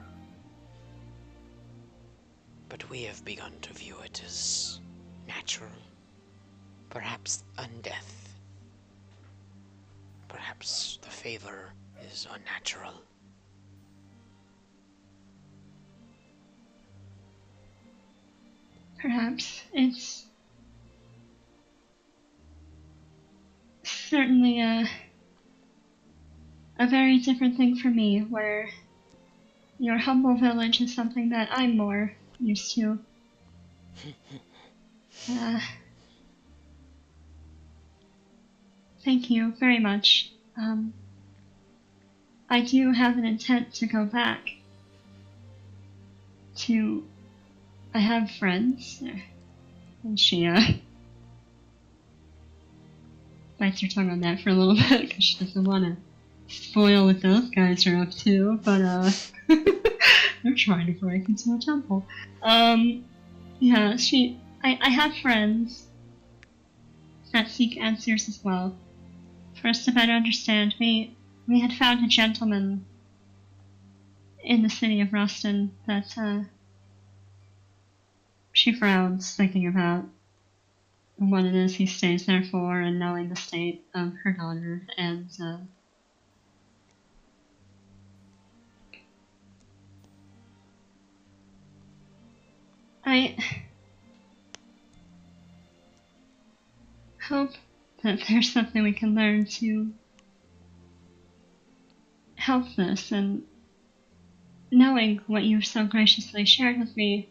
But we have begun to view it as natural, perhaps undeath. Perhaps the favor is unnatural. Perhaps it's certainly a very different thing for me, where your humble village is something that I'm more used to. Thank you very much. I do have an intent to go back to... I have friends, and she, bites her tongue on that for a little bit, because she doesn't want to spoil what those guys are up to, but, they're trying to break into a temple. Yeah, I have friends that seek answers as well. For us to better understand, we had found a gentleman in the city of Ruston that, she frowns, thinking about what it is he stays there for and knowing the state of her daughter, and, I hope that there's something we can learn to help this, and knowing what you've so graciously shared with me,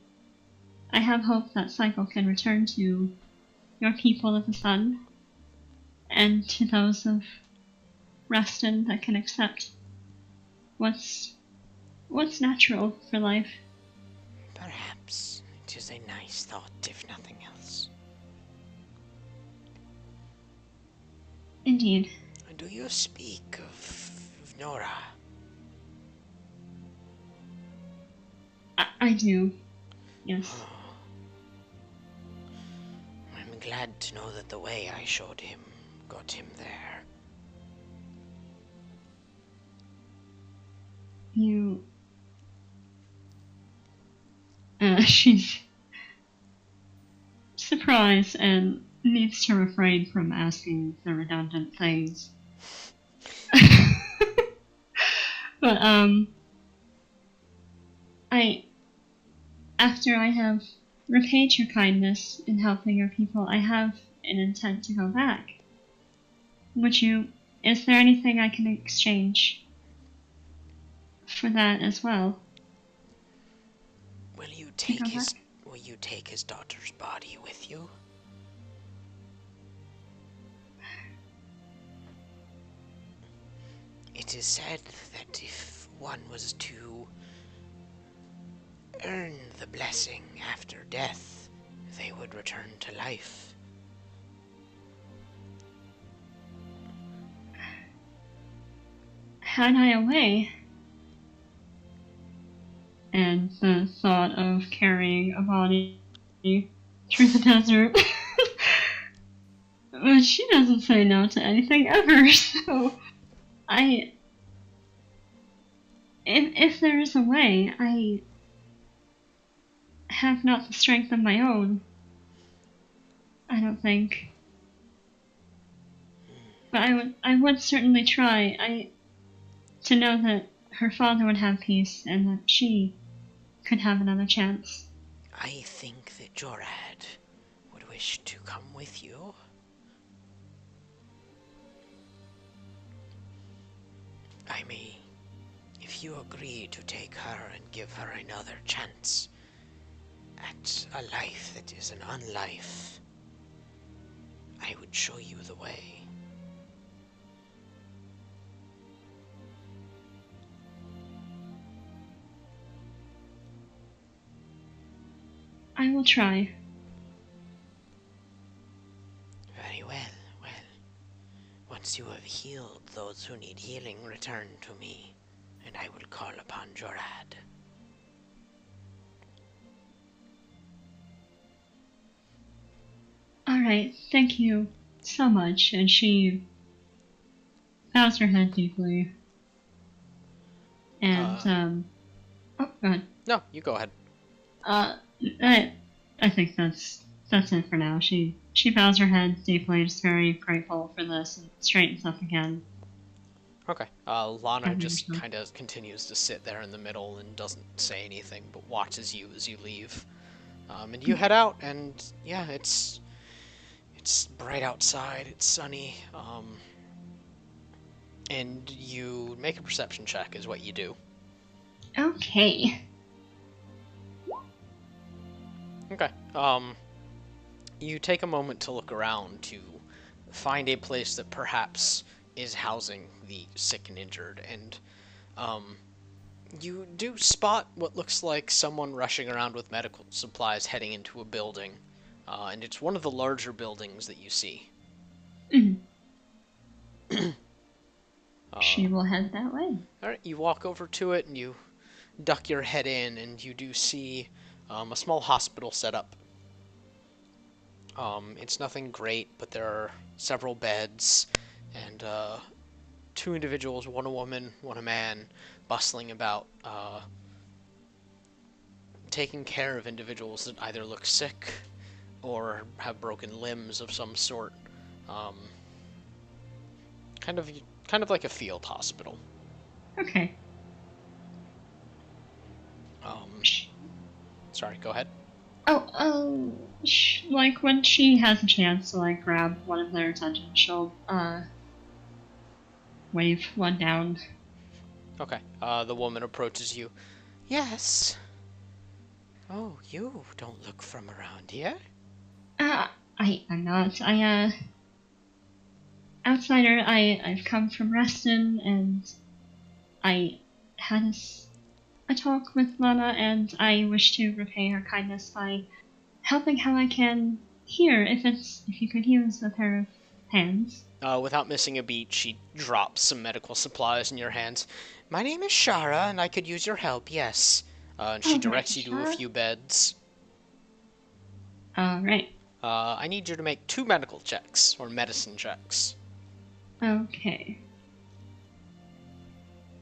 I have hope that cycle can return to your people of the sun, and to those of Reston that can accept what's natural for life. Perhaps it is a nice thought, if nothing else. Indeed. Do you speak of Nora? I do. Yes. Oh. I'm glad to know that the way I showed him got him there. You... she's surprised and needs to refrain from asking the redundant things. But, after I have repaid your kindness in helping your people, I have an intent to go back. Is there anything I can exchange for that as well? Will you take his daughter's body with you? It is said that if one was to earn the blessing after death, they would return to life. Had I a way? And the thought of carrying a body through the desert. But she doesn't say no to anything ever, so if there is a way, I have not the strength of my own. I don't think. But I would certainly try. To know that her father would have peace and that she could have another chance. I think that Jorad would wish to come with you. I mean, if you agree to take her and give her another chance at a life that is an unlife, I would show you the way. I will try. Very well, well. Once you have healed those who need healing, return to me, and I will call upon Jorad. Alright, thank you so much. And she bows her head deeply. And, oh, go ahead. No, you go ahead. I think that's it for now. She bows her head deeply, just very grateful for this, and straightens up again. Okay. Lana just kind of continues to sit there in the middle and doesn't say anything, but watches you as you leave. And you head out, and yeah, it's bright outside. It's sunny. And you make a perception check, is what you do. Okay. Okay. You take a moment to look around to find a place that perhaps is housing the sick and injured, and you do spot what looks like someone rushing around with medical supplies heading into a building, and it's one of the larger buildings that you see. She will head that way. Alright, you walk over to it and you duck your head in, and you do see a small hospital set up. It's nothing great, but there are several beds, and two individuals, one a woman, one a man, bustling about, taking care of individuals that either look sick or have broken limbs of some sort. Kind of like a field hospital. Okay. Sorry, go ahead. Like when she has a chance to like grab one of their attention, she'll wave one down. Okay. The woman approaches you. Yes. Oh, you don't look from around here. I'm not. Outsider. I've come from Reston, and I had a talk with Lana, and I wish to repay her kindness by helping how I can here, if you could use a pair of hands. Without missing a beat, she drops some medical supplies in your hands. My name is Shara, and I could use your help, yes. And she All right, directs you to a Shara. few beds. All right. I need you to make 2 medical checks, or medicine checks. Okay.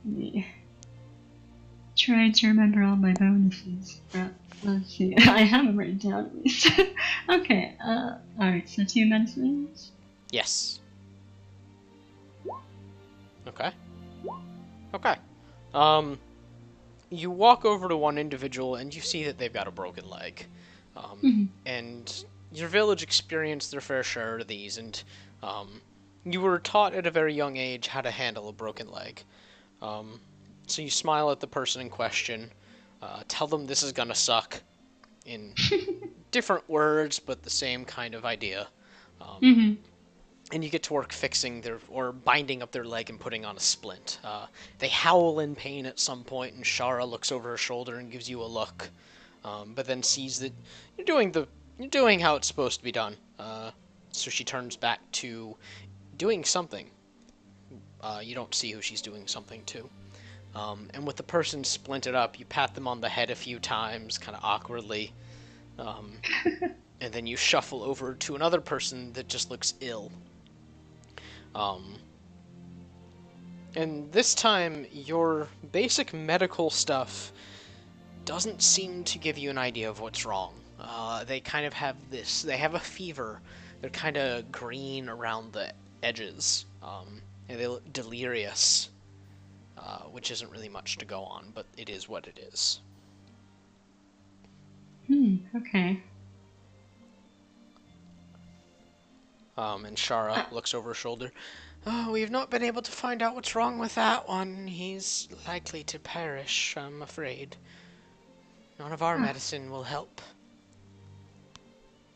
Let me try to remember all my bonuses. Let's see. I have them written down at least. Okay. Alright, so 2 medicines. Yes. Okay. Okay. You walk over to one individual, and you see that they've got a broken leg. And your village experienced their fair share of these, and you were taught at a very young age how to handle a broken leg. So you smile at the person in question, tell them this is gonna suck, in different words, but the same kind of idea. And you get to work fixing or binding up their leg and putting on a splint. They howl in pain at some point, and Shara looks over her shoulder and gives you a look, but then sees that you're doing how it's supposed to be done. So she turns back to doing something. You don't see who she's doing something to. And with the person splinted up, you pat them on the head a few times, kind of awkwardly, and then you shuffle over to another person that just looks ill. And this time, your basic medical stuff doesn't seem to give you an idea of what's wrong. They kind of have this. They have a fever. They're kind of green around the edges, and they look delirious, which isn't really much to go on, but it is what it is. Okay. And Shara looks over her shoulder. Oh, we've not been able to find out what's wrong with that one. He's likely to perish, I'm afraid. None of our medicine will help.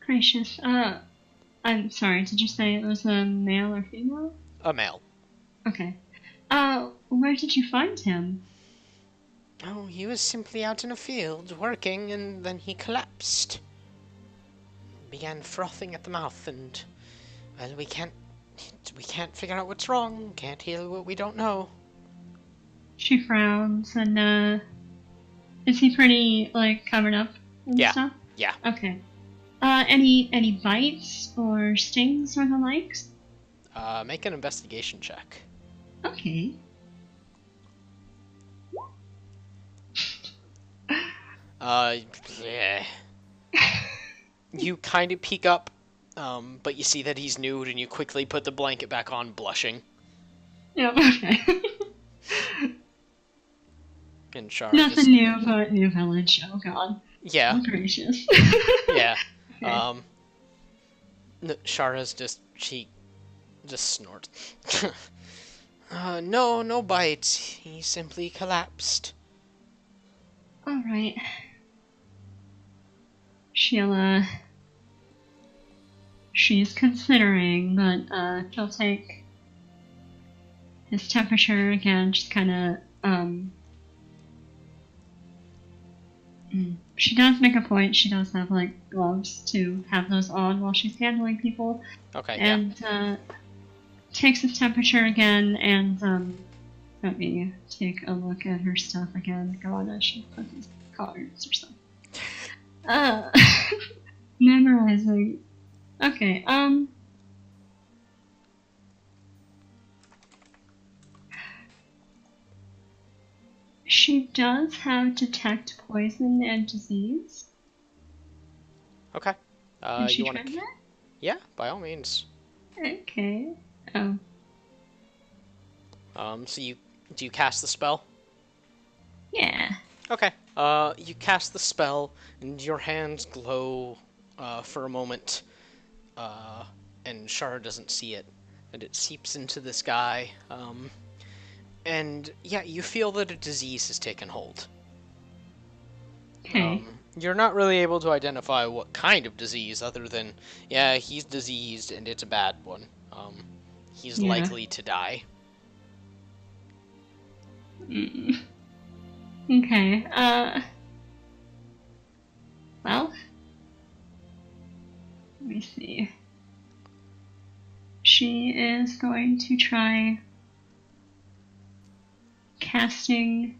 Gracious. I'm sorry, did you say it was a male or female? A male. Okay. Where did you find him? Oh, he was simply out in a field, working, and then he collapsed. Began frothing at the mouth, and, well, we can't figure out what's wrong, can't heal what we don't know. She frowns, and, is he pretty, like, covered up and stuff? Yeah. Okay. Any bites or stings or the likes? Make an investigation check. Okay. Yeah. You kind of peek up, but you see that he's nude, and you quickly put the blanket back on, blushing. Yeah, okay. And Shara Nothing new, but new village. Oh god. Yeah. Oh, gracious. Yeah. Okay. Shara's she just snorts. No bites. He simply collapsed. Alright. She's considering, but, she'll take his temperature again, just kinda, she does make a point, she does have, like, gloves to have those on while she's handling people. Okay, and, takes his temperature again, and, let me take a look at her stuff again. God, I should put these cards or something. Memorizing. Okay, she does have detect poison and disease. Okay. Can she you try want to? that? Yeah, by all means. Okay. Oh. So do you cast the spell? Yeah. Okay. You cast the spell, and your hands glow, for a moment, and Shara doesn't see it, and it seeps into the sky, and yeah, you feel that a disease has taken hold. Okay. You're not really able to identify what kind of disease, other than, yeah, he's diseased, and it's a bad one. He's likely to die. Okay, well, let me see. She is going to try casting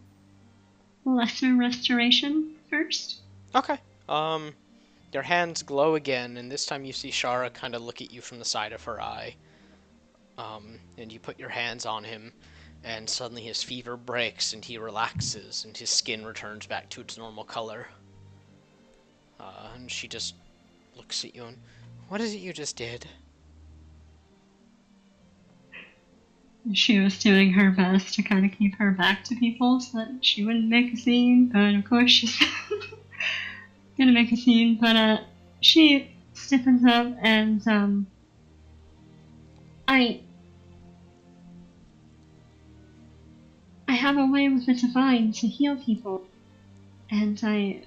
Lesser Restoration first. Okay. Your hands glow again, and this time you see Shara kind of look at you from the side of her eye. And you put your hands on him, and suddenly his fever breaks, and he relaxes, and his skin returns back to its normal color. And she just looks at you and, what is it you just did? She was doing her best to kind of keep her back to people so that she wouldn't make a scene, but of course she's gonna make a scene. But she stiffens up and I have a way with the divine to heal people, and I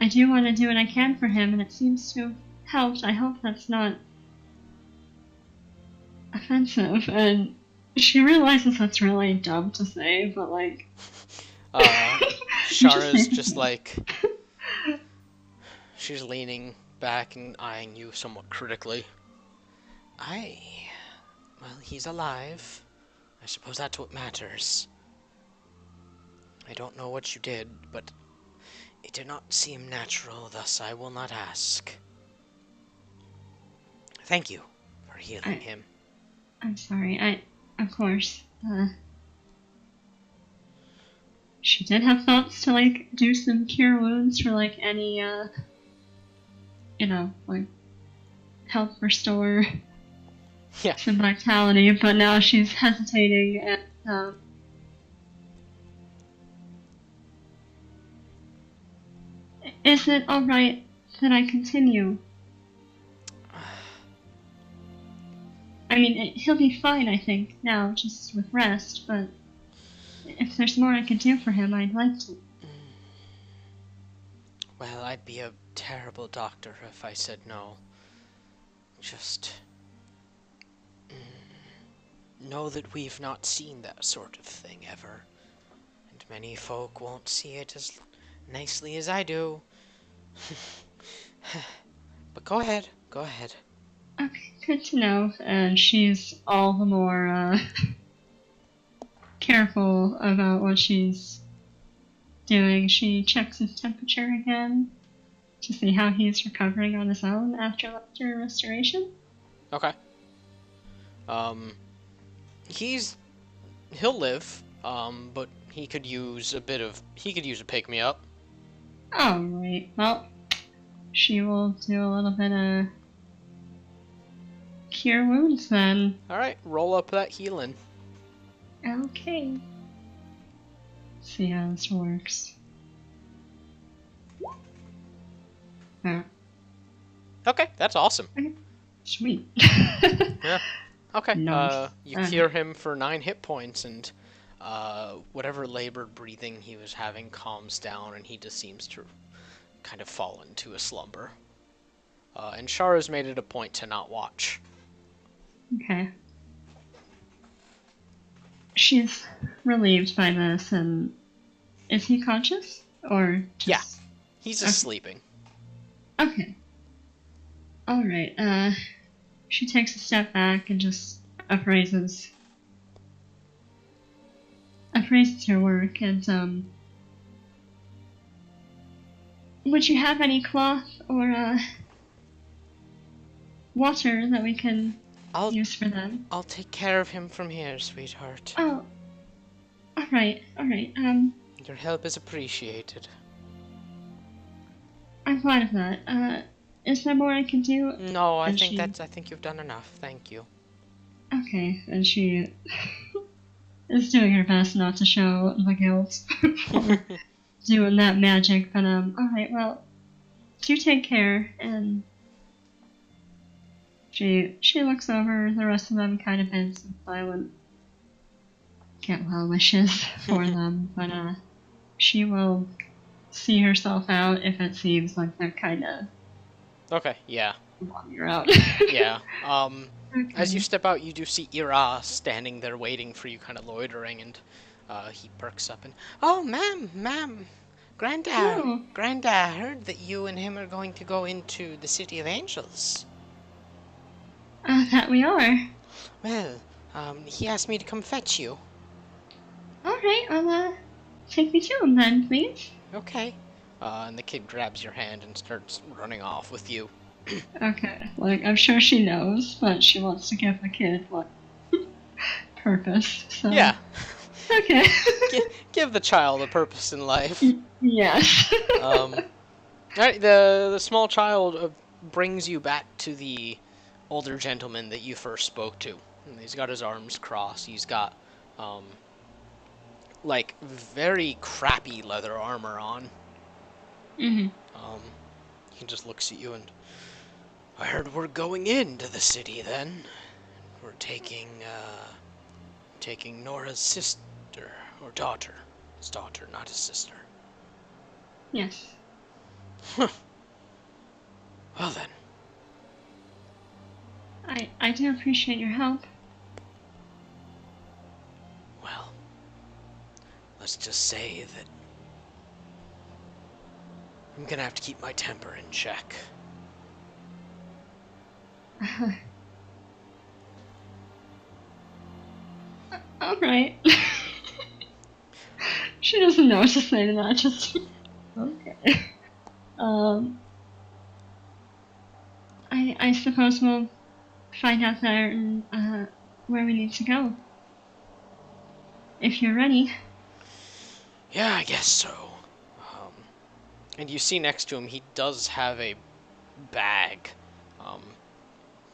do want to do what I can for him, and it seems to have helped. I hope that's not offensive, and she realizes that's really dumb to say, but like... Shara's just like... She's leaning back and eyeing you somewhat critically. Well, he's alive. I suppose that's what matters. I don't know what you did, but it did not seem natural, thus I will not ask. Thank you for healing him. I'm sorry, of course, she did have thoughts to, like, do some cure wounds for, like, any, like, help restore some vitality, but now she's hesitating, and, is it alright that I continue? I mean, he'll be fine, I think, now, just with rest, but if there's more I can do for him, I'd like to. Well, I'd be a terrible doctor if I said no. Just... know that we've not seen that sort of thing ever. And many folk won't see it as nicely as I do. But go ahead, go ahead. Okay, good to know. And she's all the more careful about what she's doing. She checks his temperature again to see how he's recovering on his own after restoration. Okay. He'll live, but he could use a pick-me-up. Alright, well, she will do a little bit of cure wounds then. Alright, roll up that healing. Okay. See how this works. Okay, that's awesome. Okay. Sweet. Yeah. Okay. Nice. You cure him for 9 hit points, and whatever labored breathing he was having calms down, and he just seems to kind of fall into a slumber. And Shara's made it a point to not watch. Okay. She's relieved by this, and is he conscious? Or just... Yeah, he's just sleeping. Okay. Alright, she takes a step back and just appraises her work, and, would you have any cloth or, water that we can use for them? I'll take care of him from here, sweetheart. Oh, alright, Your help is appreciated. I'm glad of that. Is there more I can do? No, I think you've done enough, thank you. Okay, and she is doing her best not to show the guilt for doing that magic, but, alright, well, do take care, and she looks over the rest of them, kind of in some silent get well wishes for them, but, she will see herself out if it seems like they're kind of... Okay, yeah. You're out. Yeah. Okay. As you step out, you do see Ira standing there waiting for you, kind of loitering, and He perks up and, oh, ma'am, Grandad, Oh, Grandad, I heard that you and him are going to go into the City of Angels. that we are. Well, he asked me to come fetch you. Alright, take me to him then, please. Okay. And the kid grabs your hand and starts running off with you. Okay, like, I'm sure she knows, but she wants to give the kid, like, purpose, so... Yeah. Okay. Give the child a purpose in life. Yes. Alright, the small child brings you back to the older gentleman that you first spoke to. And he's got his arms crossed. He's got, like, very crappy leather armor on. Mm-hmm. He just looks at you and, I heard we're going into the city then. We're taking Nora's sister, or daughter. His daughter, not his sister. Yes. Well then. I do appreciate your help. Well, let's just say that I'm gonna have to keep my temper in check. Alright. She doesn't know what to say to that, just... Okay. I suppose we'll find out there and, where we need to go. If you're ready. Yeah, I guess so. And you see next to him, he does have a bag,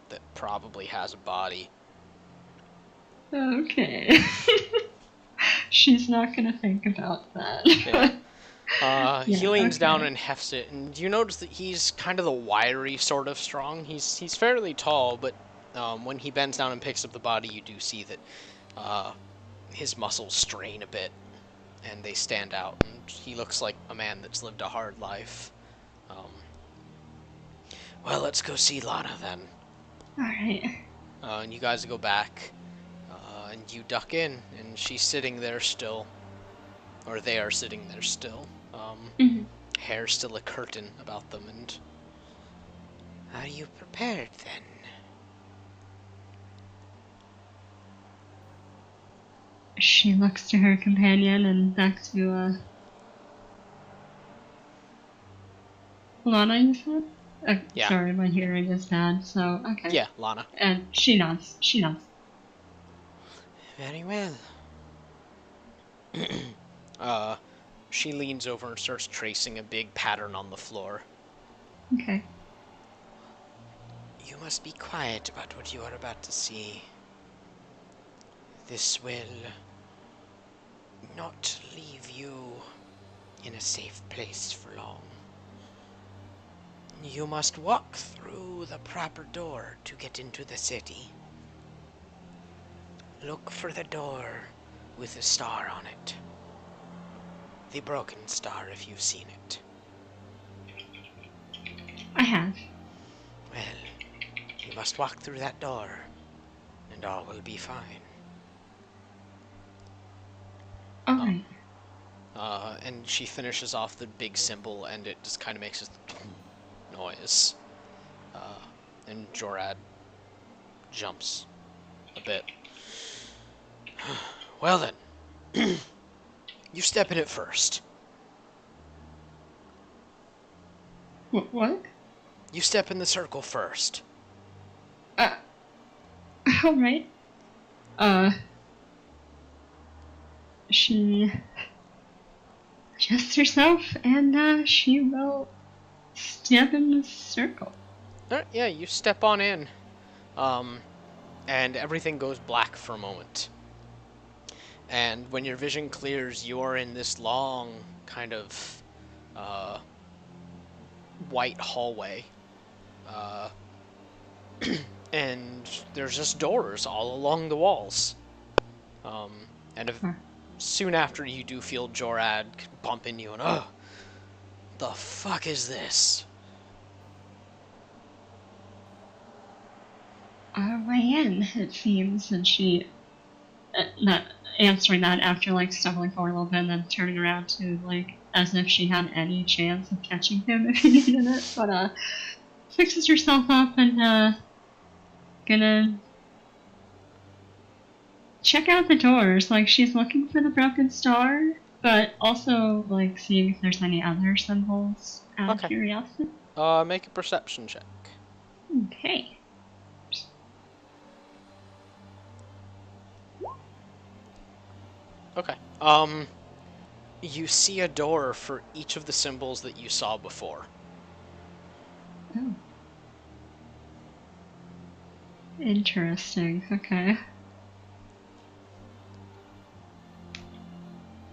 that probably has a body. Okay. She's not gonna think about that. Yeah. He leans okay. down and hefts it, and you notice that he's kind of the wiry sort of strong. He's fairly tall, but when he bends down and picks up the body, you do see that his muscles strain a bit, and they stand out, and he looks like a man that's lived a hard life. Well, let's go see Lana then. Alright. And you guys go back, and you duck in, and she's sitting there still. Or they are sitting there still. Mm-hmm. Hair still a curtain about them, and... Are you prepared, then? She looks to her companion and back to, Lana, you said? Yeah. Sorry, my hearing is bad, so, okay. Yeah, Lana. And she nods. She nods. Very well. She leans over and starts tracing a big pattern on the floor. Okay. You must be quiet about what you are about to see. This will not leave you in a safe place for long. You must walk through the proper door to get into the city. Look for the door with a star on it. The broken star, if you've seen it. I have. Well, you must walk through that door, and all will be fine. Alright. And she finishes off the big symbol, and it just kind of makes this noise. And Jorad jumps a bit. Well then, you step in it first. What? You step in the circle first. Alright. She adjusts herself and, she will step in the circle. Alright, yeah, you step on in. And everything goes black for a moment. And when your vision clears, you are in this long, kind of, white hallway. And there's just doors all along the walls. And soon after, you do feel Jorad bump into you, and the fuck is this? Our way in, it seems, and she not answering that after, like, stumbling forward a little bit and then turning around to, like, as if she had any chance of catching him if he needed it, but, fixes herself up and, gonna check out the doors. Like, she's looking for the broken star, but also, like, seeing if there's any other symbols out of curiosity. Make a perception check. Okay. Okay. You see a door for each of the symbols that you saw before. Oh. Interesting. Okay.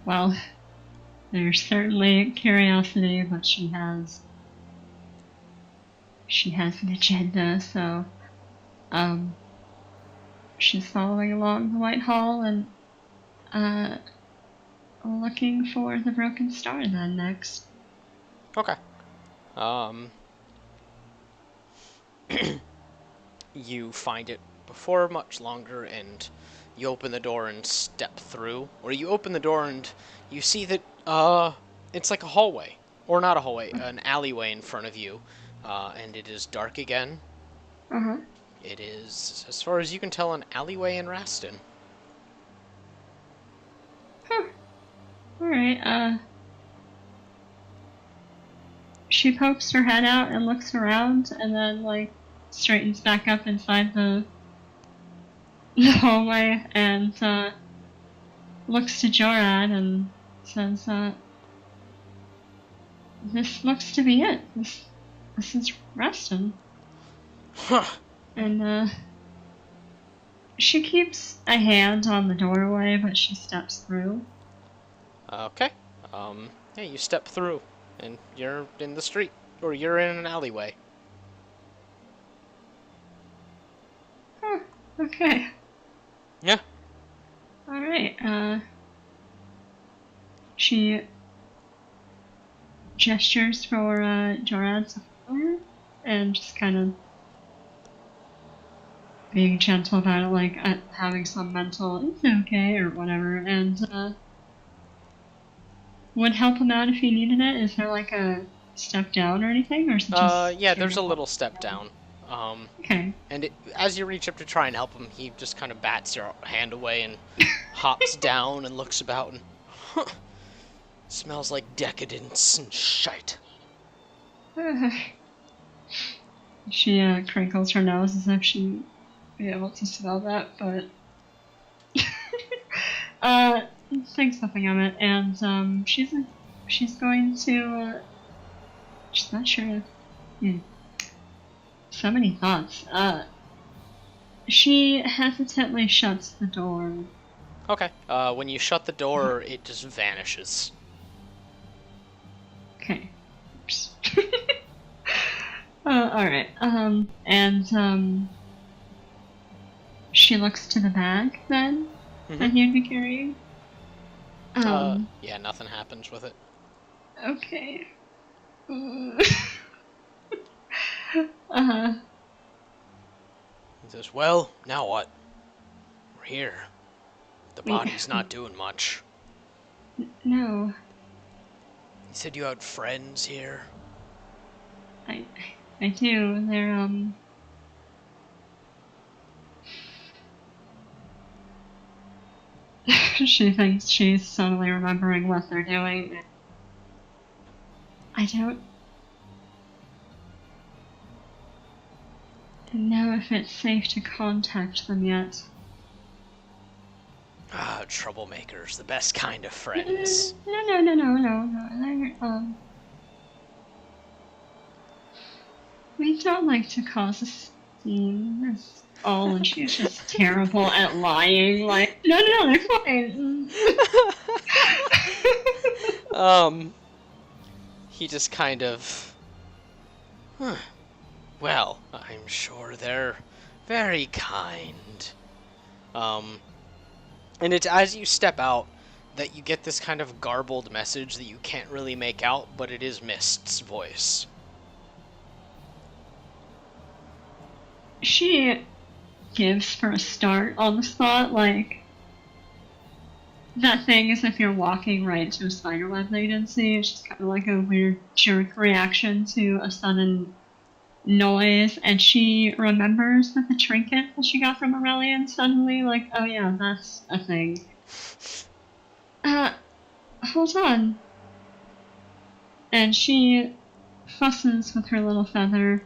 Well, there's certainly curiosity, but she has an agenda, so she's following along the White Hall and looking for the broken star then next. Okay. You find it before much longer, and you open the door and step through. Or you open the door and you see that, it's like a hallway. Or not a hallway, an alleyway in front of you. And it is dark again. Uh-huh. It is, as far as you can tell, an alleyway in Raston. Huh. Alright, she pokes her head out and looks around, and then, like, straightens back up inside the hallway and, looks to Jorad and says, this looks to be it. This is Raston. Huh. And, she keeps a hand on the doorway, but she steps through. Okay. Yeah, you step through, and you're in the street, or you're in an alleyway. Huh, okay. Yeah. Alright, she gestures for, Jorad to follow her, and just kind of being gentle about it, like, having some mental, it's okay, or whatever, and, would help him out if he needed it. Is there, like, a step down or anything, or is it just... Yeah, there's a little step down. Okay. And as you reach up to try and help him, he just kind of bats your hand away and hops down and looks about and... Smells like decadence and shite. She, crinkles her nose as if she'd be able to smell that, but... thinks nothing of it, and, she's going to, she's not sure. So many thoughts. She hesitantly shuts the door. Okay. When you shut the door, it just vanishes. Okay. Alright, and, she looks to the bag, then, that you'd be carrying. Yeah, nothing happens with it. Okay. He says, well, now what? We're here. The body's not doing much. No. You said you had friends here? I do. They're, she thinks she's suddenly remembering what they're doing. I don't know if it's safe to contact them yet. Ah, troublemakers, the best kind of friends. No. They're, we don't like to cause a scene. That's all, and she's just terrible at lying. Like, no, they're fine. He just kind of... Well, I'm sure they're very kind. And it's as you step out that you get this kind of garbled message that you can't really make out, but it is Mist's voice. She gives for a start on the spot, like, that thing is if you're walking right into a spider web that you didn't see. It's just kind of like a weird jerk reaction to a sudden noise, and she remembers that the trinket that she got from Aurelian suddenly, like, oh yeah, that's a thing. Hold on. And she fusses with her little feather.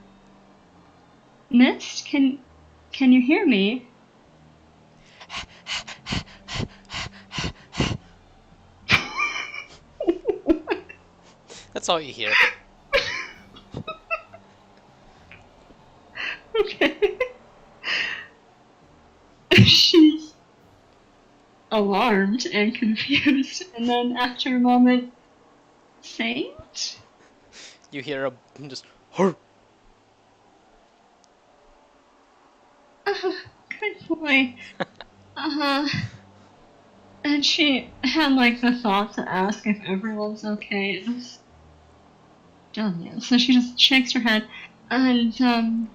Mist, can you hear me? That's all you hear. Okay. She's alarmed and confused, and then after a moment, Saint? You hear a just "Hur!" Good boy. And she had like the thought to ask if everyone's okay. It was done yet. So she just shakes her head and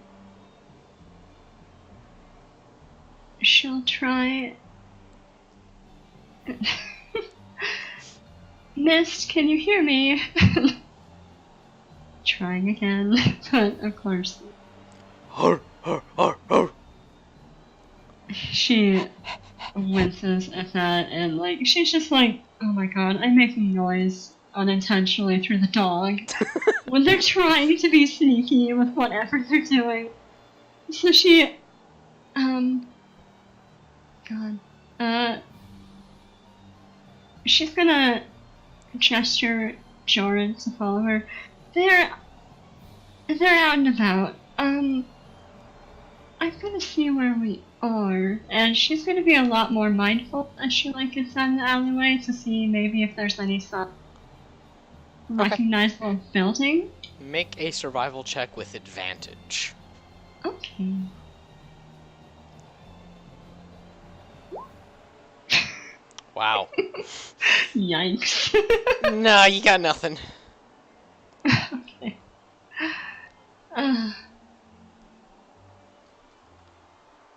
she'll try. Mist, can you hear me? Trying again, but of course. "Hur! Hur! Hur! Hur!" She winces at that, and like she's just like, oh my god, I'm making noise unintentionally through the dog when they're trying to be sneaky with whatever they're doing. So she, she's gonna gesture Joran to follow her. They're out and about. I'm gonna see where we are, and she's gonna be a lot more mindful as she like gets down the alleyway to see maybe if there's any recognizable building. Make a survival check with advantage. Okay. Wow. Yikes. Nah, you got nothing. Okay.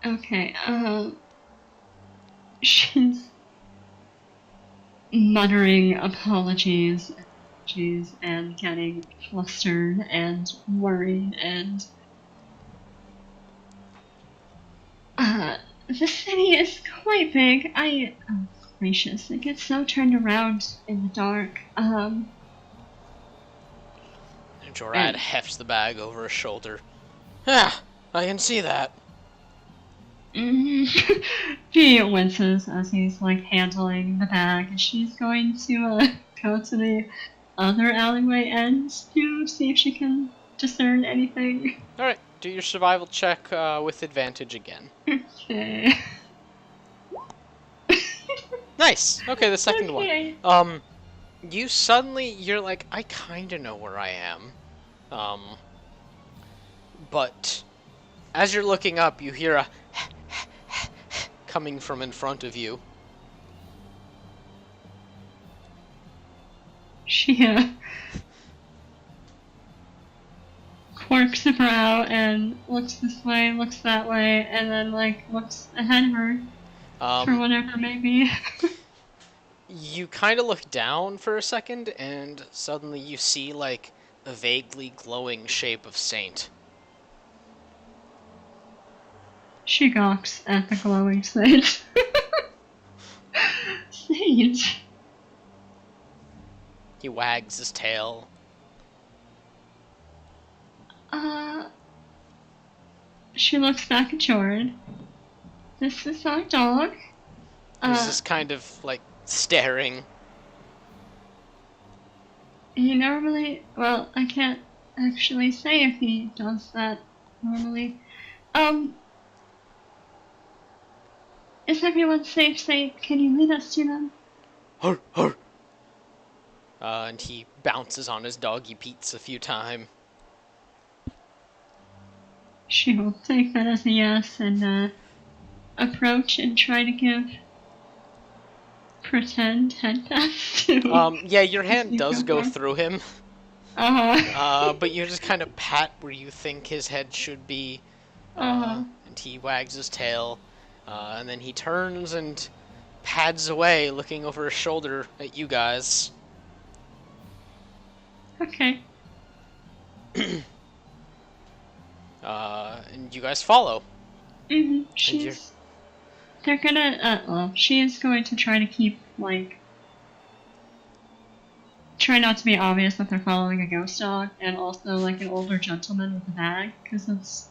Okay, she's muttering apologies and getting flustered and worried and the city is quite big. Oh gracious, it gets so turned around in the dark. Jorad hefts the bag over his shoulder. Ah, I can see that. He winces as he's like handling the bag, and she's going to go to the other alleyway end to see if she can discern anything. Alright, do your survival check with advantage again. Okay. Nice! Okay, the second Okay. one. You're like, I kinda know where I am. But as you're looking up, you hear a coming from in front of you. She quirks a brow and looks this way, looks that way, and then like looks ahead of her for whatever maybe. You kind of look down for a second, and suddenly you see like a vaguely glowing shape of Saint. She gawks at the glowing Saint. Saint. He wags his tail. She looks back at Jordan. This is our dog. He's just kind of like staring. He normally, well, I can't actually say if he does that normally. Is everyone safe? Can you lead us to them? Hur, hur. And he bounces on his doggy Pete's a few times. She will take that as a yes and approach and try to give pretend head pats to. Yeah, your hand does go through him. But you just kind of pat where you think his head should be. And he wags his tail. And then he turns and pads away, looking over his shoulder at you guys. Okay. And you guys follow. Mm-hmm. And you're... They're gonna, well, she is going to try to keep, like, try not to be obvious that they're following a ghost dog, and also, like, an older gentleman with a bag, because it's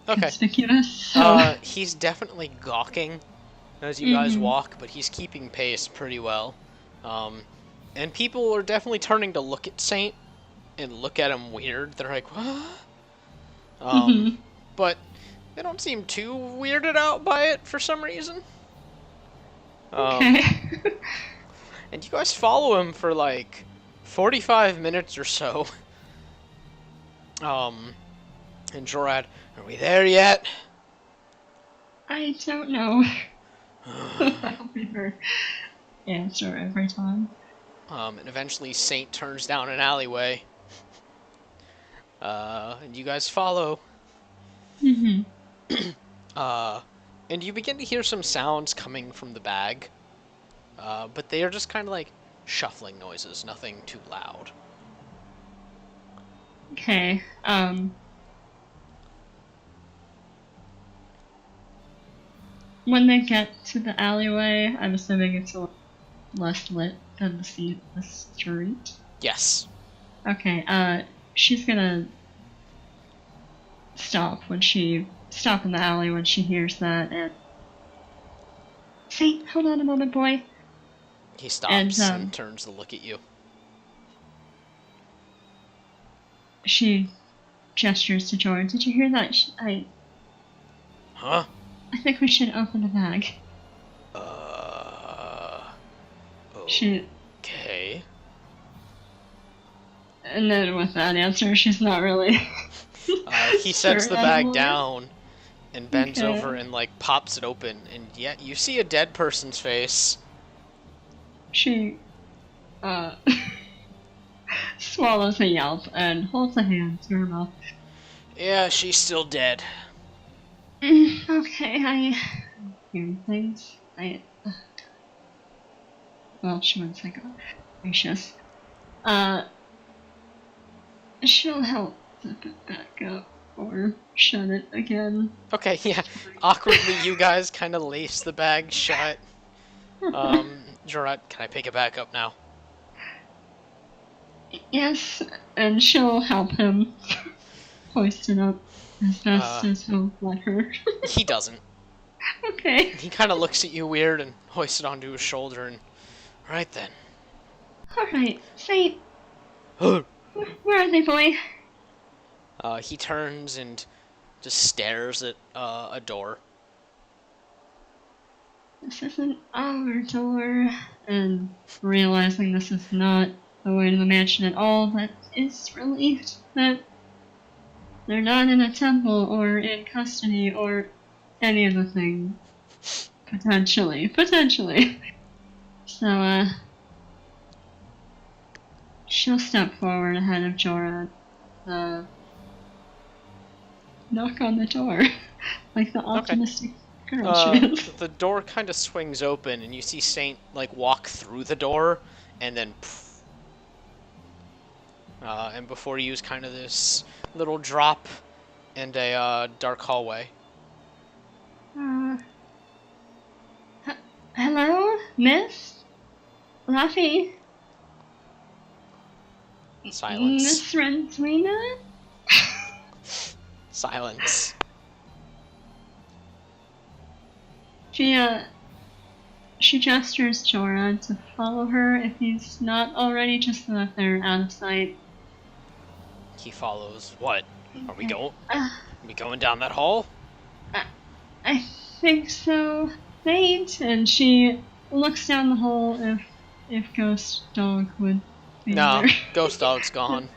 conspicuous, so... he's definitely gawking as you guys walk, but he's keeping pace pretty well. And people are definitely turning to look at Saint and look at him weird. They're like, what? But they don't seem too weirded out by it for some reason. Okay. And you guys follow him for like 45 minutes or so. And Jorad, are we there yet? I don't know. That'll be her answer every time. And eventually Saint turns down an alleyway. And you guys follow. Mm-hmm. And you begin to hear some sounds coming from the bag. But they are just kind of like shuffling noises, nothing too loud. Okay, when they get to the alleyway, I'm assuming it's a little less lit than the street. Yes. Okay, she's gonna stop in the alley when she hears that, and... Saint, hold on a moment, boy. He stops and turns to look at you. She gestures to Jordan. Did you hear that? Huh? I think we should open the bag. Okay. And then with that answer, she's not really... He sets the bag anymore. down and bends over and, like, pops it open, and yet you see a dead person's face. She, swallows a yelp and holds a hand to her mouth. Yeah, she's still dead. Okay, I'm hearing things. Well, she wouldn't say God. Gracious. She'll help zip it back up or shut it again. Okay, yeah. Awkwardly, you guys kind of lace the bag shut. Gerard, can I pick it back up now? Yes, and she'll help him hoist it up as best as he'll let her. He doesn't. Okay. He kind of looks at you weird and hoists it onto his shoulder and... Right then. Alright, Saint. Where are they, boy? He turns and just stares at a door. This isn't our door. And realizing this is not the way to the mansion at all, but is relieved that they're not in a temple or in custody or any of the things. Potentially. So, she'll step forward ahead of Jorah, knock on the door, like the optimistic girl she is. The door kind of swings open, and you see Saint, like, walk through the door, and then... and before you is kind of this little drop and a, dark hallway. Hello, Miss? Laffy? Silence. Miss Renslina? Silence. She gestures Jorah to follow her if he's not already, just so that they're out of sight. He follows. What? Are we going down that hall? I think so, Saint. And she looks down the hole if Ghost Dog would be No, there. Ghost Dog's gone.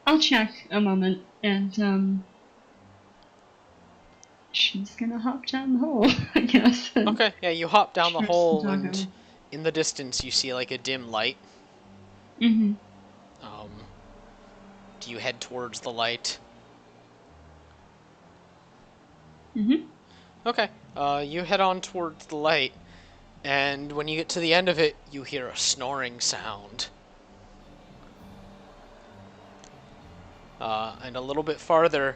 I'll check a moment, and she's gonna hop down the hole, I guess. Okay, yeah, you hop down the Trust hole, the doggo. and in the distance you see, like, a dim light. Mm-hmm. Do you head towards the light? Mhm. Okay. You head on towards the light, and when you get to the end of it, you hear a snoring sound. And a little bit farther,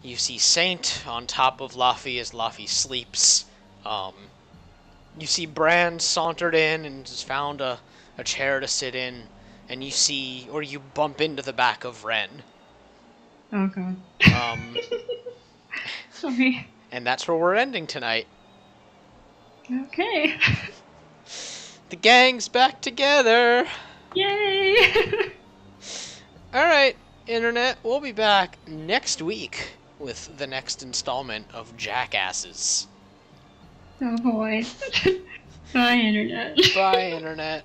you see Saint on top of Laffy as Laffy sleeps. You see Bran sauntered in and has found a chair to sit in, and you bump into the back of Ren. Oh god. Um, Sorry. and that's where we're ending tonight. Okay. The gang's back together! Yay! Alright, Internet, we'll be back next week with the next installment of Jackasses. Oh boy. Bye, internet. Bye, Internet.